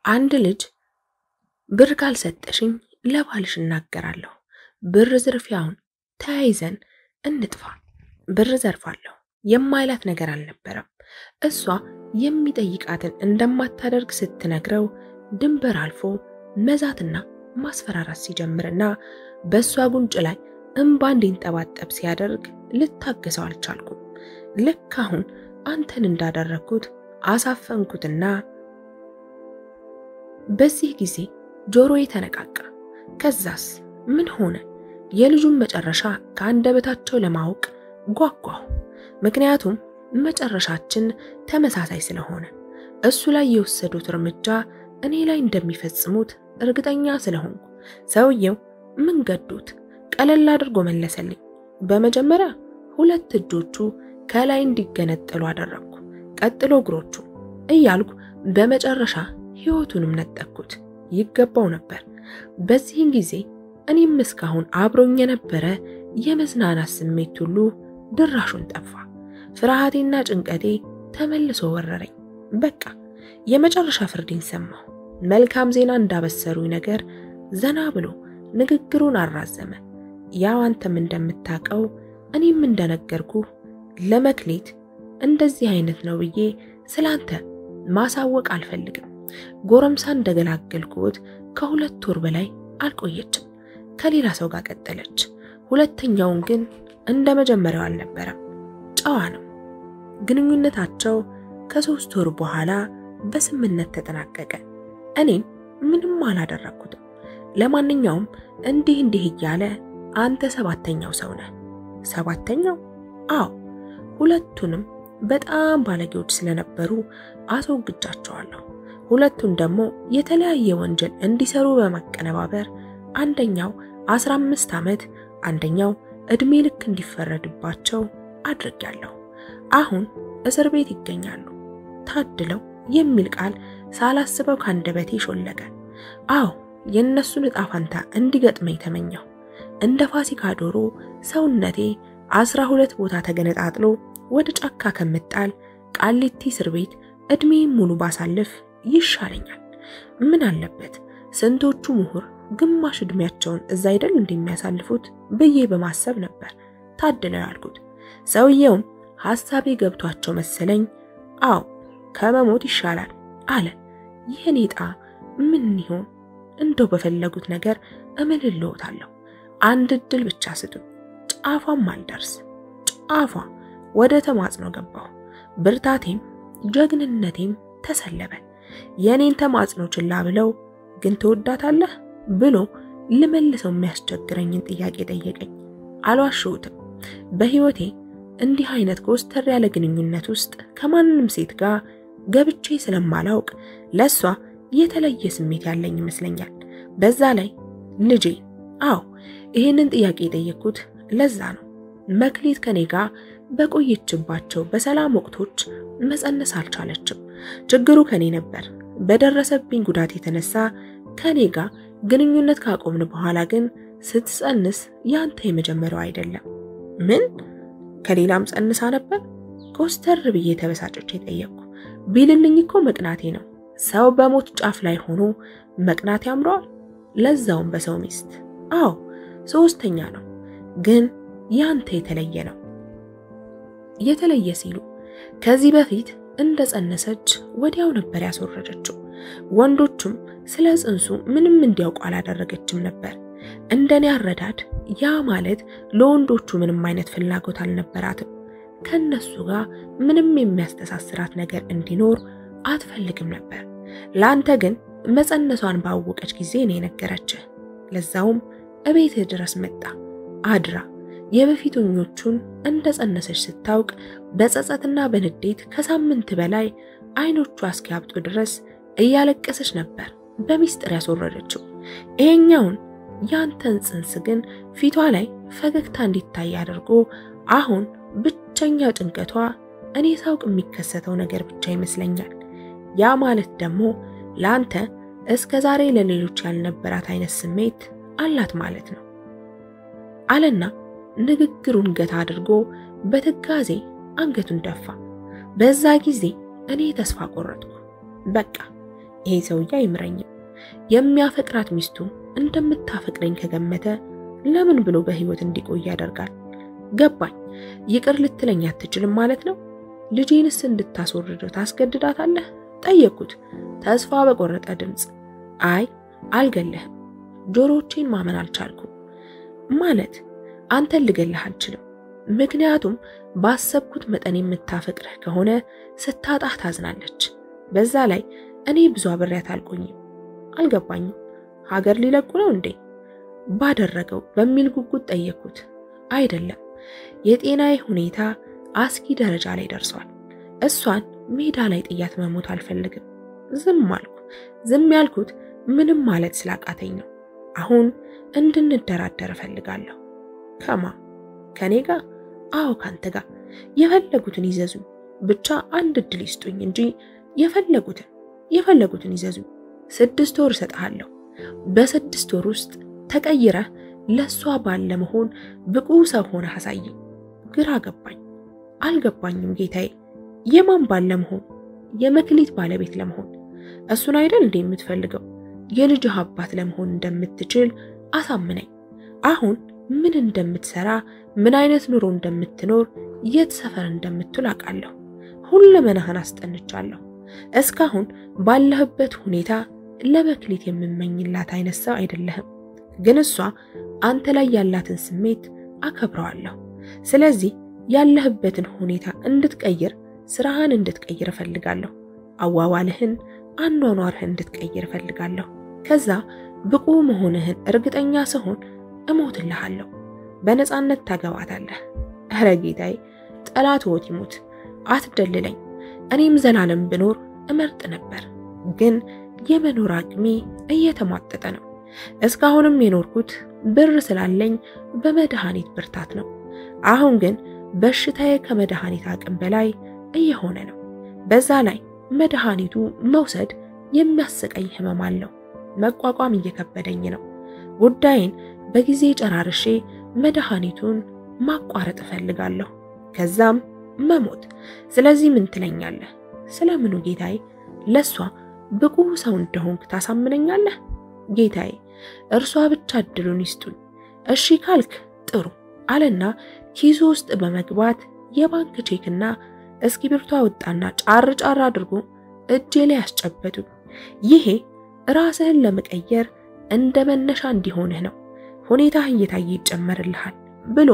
አንድ ልጅ ብር ካልሰጠሽኝ ለባልሽ እናገራለሁ፣ ብር ዝርፊያውን ተያይዘን እንጥፋ፣ ብር ዘርፋለሁ የማይላት ነገር አልነበረም። እሷ የሚጠይቃትን እንደማታደርግ ስትነግረው ድንበር አልፎ መዛትና ማስፈራራት ሲጀምርና በሷ ጉንጭ ላይ እንባ እንዲንጠባጠብ ሲያደርግ ልታገሰው አልቻልኩም። ልክ አሁን አንተን እንዳደረኩት አሳፈንኩትና በዚህ ጊዜ ጆሮዬ ተነቃቃ። ከዛስ ምን ሆነ? የልጁን መጨረሻ ከአንደበታቸው ለማወቅ ጓጓሁ። ምክንያቱም መጨረሻችን ተመሳሳይ ስለሆነ እሱ ላይ የወሰዱት እርምጃ እኔ ላይ እንደሚፈጽሙት እርግጠኛ ስለሆንኩ። ሰውየው ምን ገዶት ቀለል አድርጎ መለሰልኝ። በመጀመሪያ ሁለት እጆቹ ከላይ እንዲገነጠሉ አደረኩ፣ ቀጥሎ እግሮቹ እያልኩ በመጨረሻ ሕይወቱንም ነጠቅኩት። ይገባው ነበር። በዚህን ጊዜ እኔም እስካሁን አብሮኝ የነበረ የመዝናናት ስሜት ሁሉ ድራሹን ጠፋ። ፍርሃቴና ጭንቀቴ ተመልሶ ወረረኝ። በቃ የመጨረሻ ፍርዴን ሰማሁ። መልካም ዜና እንዳበሰሩኝ ነገር ዘና ብሎ ንግግሩን አራዘመ። ያው አንተም እንደምታውቀው እኔም እንደነገርኩ ለመክሊት እንደዚህ አይነት ነው ብዬ ስላንተ ማሳወቅ አልፈልግም። ጎረምሳ እንደገላገልኩት ከ2 ወር በላይ አልቆየችም። ከሌላ ሰው ጋር ቀጠለች። ሁለተኛውን ግን እንደመጀመሪያው አልነበረም። ጨዋ ነው። ግንኙነታቸው ከ3 ወር በኋላ በስምምነት ተጠናቀቀ። እኔም ምንም አላደረኩትም። ለማንኛውም እንዲህ እያለ አንተ 7ኛው ሰው ነህ። 7ኛው? አዎ። ሁለቱንም በጣም ባለጌዎች ስለነበሩ አስወግጃቸዋለሁ። ሁለቱን ደግሞ የተለያየ ወንጀል እንዲሰሩ በማቀነባበር አንደኛው 15 ዓመት አንደኛው እድሜ ልክ እንዲፈረድባቸው አድርጌያለሁ። አሁን እስር ቤት ይገኛሉ። ታድለው የሚል ቃል ሳላስበው ካንደበቴ ሾለቀ። አዎ የነሱን ዕጣ ፈንታ እንዲገጥመኝ ተመኘሁ። እንደ ፋሲካ ዶሮ ሰውነቴ 12 ቦታ ተገነጣጥሎ ወደ ጫካ ከመጣል ቃሊቲ እስር ቤት እድሜን ሙሉ ባሳልፍ ይሻለኛል። ምን አለበት ስንቶቹ ምሁር ግማሽ እድሜያቸውን እዛ አይደል እንደሚያሳልፉት ብዬ በማሰብ ነበር ታድለው ያልኩት። ሰውየውም ሐሳቤ ገብቷቸው መሰለኝ አዎ ከመሞት ይሻላል አለ። ይህን ዕጣ ምን ይሆን? እንደው በፈለጉት ነገር እምልልዎታለሁ። አንድ እድል ብቻ ስጡኝ። ጫፏም አልደርስ። ጫፏ ወደ ተማጽኖ ገባሁ። ብርታቴም ጀግንነቴም ተሰለበ። የኔን ተማጽኖ ችላ ብለው ግን ትወዳታለህ ብሎ ልመልሰው የሚያስቸግረኝን ጥያቄ ጠየቀኝ። አልዋሽሁትም። በህይወቴ እንዲህ አይነት ኮስተር ያለ ግንኙነት ውስጥ ከማንንም ሴት ጋር ገብቼ ስለማላውቅ ለሷ የተለየ ስሜት ያለኝ ይመስለኛል። በዛ ላይ ልጄ። አዎ ይሄንን ጥያቄ የጠየቅኩት ለዛ ነው። መክሊት ከኔ ጋር በቆየችባቸው በሰላም ወቅቶች መጸነስ አልቻለችም። ችግሩ ከኔ ነበር። በደረሰብኝ ጉዳት የተነሳ ከኔ ጋር ግንኙነት ካቆምን በኋላ ግን ስትጸንስ ያንተ የመጀመሪያው አይደለም። ምን? ከሌላም ጸንሳ ነበር? ኮስተር ብዬ ተበሳጨች ጠየቅኩ። ቢልልኝ እኮ መቅናቴ ነው። ሰው በሞት ጫፍ ላይ ሆኖ መቅናት ያምረዋል፣ ለዛውም በሰው ሚስት። አዎ 3ኛ ነው፣ ግን ያንተ የተለየ ነው። የተለየ ሲሉ ከዚህ በፊት እንደጸነሰች ወዲያው ነበር ያስወረደችው። ወንዶቹም ስለ ጽንሱ ምንም እንዲያውቁ አላደረገችም ነበር። እንደኔ አረዳድ ያ ማለት ለወንዶቹ ምንም አይነት ፍላጎት አልነበራትም። ከነሱ ጋር ምንም የሚያስተሳስራት ነገር እንዲኖር አትፈልግም ነበር። ላንተ ግን መጸነሷን ባወቀች ጊዜ ነው የነገረችህ። ለዛውም እቤት ድረስ መጣ አድራ። የበፊቶኞቹን እንደጸነሰች ስታውቅ በጸጸትና በንዴት ከሳምንት በላይ አይኖቿ እስኪያብጡ ድረስ እያለቀሰች ነበር በሚስጥር ያስወረደችው። ይሄኛውን ያንተን ጽንስ ግን ፊቷ ላይ ፈገግታ እንዲታይ አድርጎ አሁን ብቸኛ ጭንቀቷ እኔ ሳውቅ የሚከሰተው ነገር ብቻ ይመስለኛል። ያ ማለት ደግሞ ላንተ እስከዛሬ ለሌሎች ያልነበራት አይነት ስሜት አላት ማለት ነው አለና ንግግሩን ገታ አድርጎ በትጋዜ አንገቱን ደፋ። በዛ ጊዜ እኔ ተስፋ ቆረጥኩ። በቃ ይሄ ሰውዬ አይምረኝም። የሚያፈቅራት ሚስቱ እንደምታፈቅረኝ ከገመተ ለምን ብሎ በህይወት እንዲቆይ ያደርጋል? ገባኝ። ይቅር ልትለኝ አትችልም ማለት ነው? ልጄንስ እንድታስወርደው ታስገድዳታለህ? ጠየቅኩት ተስፋ በቆረጠ ድምጽ። አይ አልገለህም። ጆሮቼን ማመን አልቻልኩም። ማለት አንተን ልገልህ አልችልም። ምክንያቱም ባሰብኩት መጠን የምታፈቅርህ ከሆነ ስታጣህ ታዝናለች። በዛ ላይ እኔ ብዙ አብሬያት አልቆይም። አልገባኝም። ሀገር ሊለቁ ነው እንዴ? ባደረገው በሚል ጉጉት ጠየቅኩት። አይደለም፣ የጤናዬ ሁኔታ አስጊ ደረጃ ላይ ደርሷል። እሷን ሜዳ ላይ ጥያት መሞት አልፈልግም። ዝም አልኩ። ዝም ያልኩት ምንም ማለት ስላቃተኝ ነው። አሁን እንድንደራደር እፈልጋለሁ። ከማ ከኔ ጋር? አዎ ካንተ ጋር። የፈለጉትን ይዘዙኝ፣ ብቻ አንድ እድል ይስጡኝ እንጂ የፈለጉትን ይዘዙኝ። 6 ወር እሰጥሃለሁ። በ6 ወር ውስጥ ተቀይረህ ለሷ ባለ መሆን ብቁ ሰው ሆነህ አሳየኝ። ግራ ገባኝ። አልገባኝም ጌታዬ። የማን ባለ መሆን? የመክሊት ባለቤት ለመሆን። እሱን አይደል እንደ የምትፈልገው? የልጅህ አባት ለመሆን እንደምትችል አሳምነኝ። አሁን ምን እንደምትሰራ፣ ምን አይነት ኑሮ እንደምትኖር፣ የት ሰፈር እንደምትውል አውቃለሁ። ሁለመናህን አስጠንቻለሁ። እስካሁን ባለህበት ሁኔታ ለመክሊት የምመኝላት አይነት ሰው አይደለህም። ግን እሷ አንተ ላይ ያላትን ስሜት አከብረዋለሁ። ስለዚህ ያለህበትን ሁኔታ እንድትቀይር፣ ስራህን እንድትቀይር እፈልጋለሁ። አዋዋልህን፣ አኗኗርህን እንድትቀይር እፈልጋለሁ። ከዛ ብቁ መሆንህን እርግጠኛ ስሆን እሞትልሃለሁ። በነፃነት ታገባታለህ። ኧረ ጌታዬ፣ ጠላት ወት ይሙት አትደልለኝ። እኔም ዘላለም ብኖር እመርጥ ነበር፣ ግን የመኖር አቅሜ እየተሟጠጠ ነው። እስካሁንም የኖርኩት ብር ስላለኝ በመድኃኒት ብርታት ነው። አሁን ግን በሽታዬ ከመድኃኒት አቅም በላይ እየሆነ ነው። በዛ ላይ መድኃኒቱ መውሰድ የሚያሰቃይ ህመም አለው። መቋቋም እየከበደኝ ነው። ጉዳይን በጊዜ ጨራርሼ መድኃኒቱን ማቋረጥ እፈልጋለሁ፣ ከዛም መሞት። ስለዚህ ምን ትለኛለህ? ስለምኑ ጌታዬ? ለሷ ብቁ ሰው እንደሆንክ ታሳምነኛለህ? ጌታዬ፣ እርሷ ብቻ እድሉን ይስጡኝ። እሺ ካልክ ጥሩ አለና ኪሱ ውስጥ በመግባት የባንክ ቼክና እስክሪብቶ አወጣና ጫር ጫር አድርጎ እጄ ላይ ያስጨበጡኝ። ይሄ ራስህን ለመቀየር እንደ መነሻ እንዲሆንህ ነው። ሁኔታህ እየታየ ይጨመርልሃል ብሎ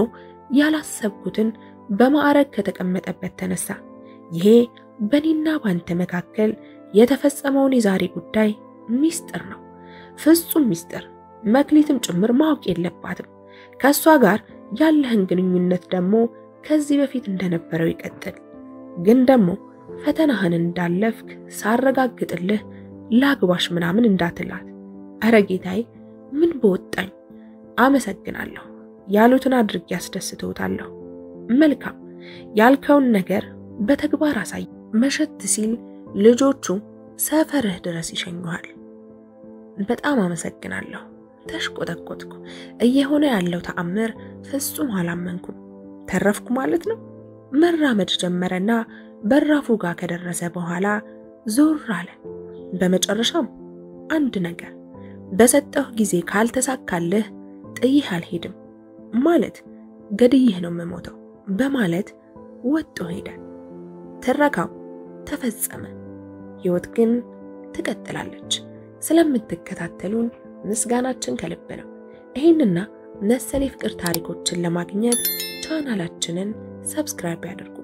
ያላሰብኩትን በማዕረግ ከተቀመጠበት ተነሳ። ይሄ በኔና ባንተ መካከል የተፈጸመውን የዛሬ ጉዳይ ሚስጥር ነው፣ ፍጹም ሚስጥር። መክሊትም ጭምር ማወቅ የለባትም። ከሷ ጋር ያለህን ግንኙነት ደግሞ ከዚህ በፊት እንደነበረው ይቀጥል። ግን ደግሞ ፈተናህን እንዳለፍክ ሳረጋግጥልህ ላግባሽ ምናምን እንዳትላት። አረ ጌታዬ፣ ምን በወጣኝ። አመሰግናለሁ። ያሉትን አድርጌ ያስደስተውታለሁ። መልካም፣ ያልከውን ነገር በተግባር አሳይ። መሸት ሲል ልጆቹ ሰፈርህ ድረስ ይሸኙሃል። በጣም አመሰግናለሁ። ተሽቆጠቆጥኩ። እየሆነ ያለው ተአምር ፍጹም አላመንኩም። ተረፍኩ ማለት ነው። መራመድ ጀመረና በራፉ ጋር ከደረሰ በኋላ ዞር አለ። በመጨረሻም አንድ ነገር፣ በሰጠው ጊዜ ካልተሳካልህ ጥይህ አልሄድም ማለት ገድይህ ነው የምሞተው በማለት ወጥቶ ሄደ። ትረካው ተፈጸመ። ሕይወት ግን ትቀጥላለች። ስለምትከታተሉን ምስጋናችን ከልብ ነው። ይሄንና መሰል የፍቅር ታሪኮችን ለማግኘት ቻናላችንን ሰብስክራይብ ያድርጉ።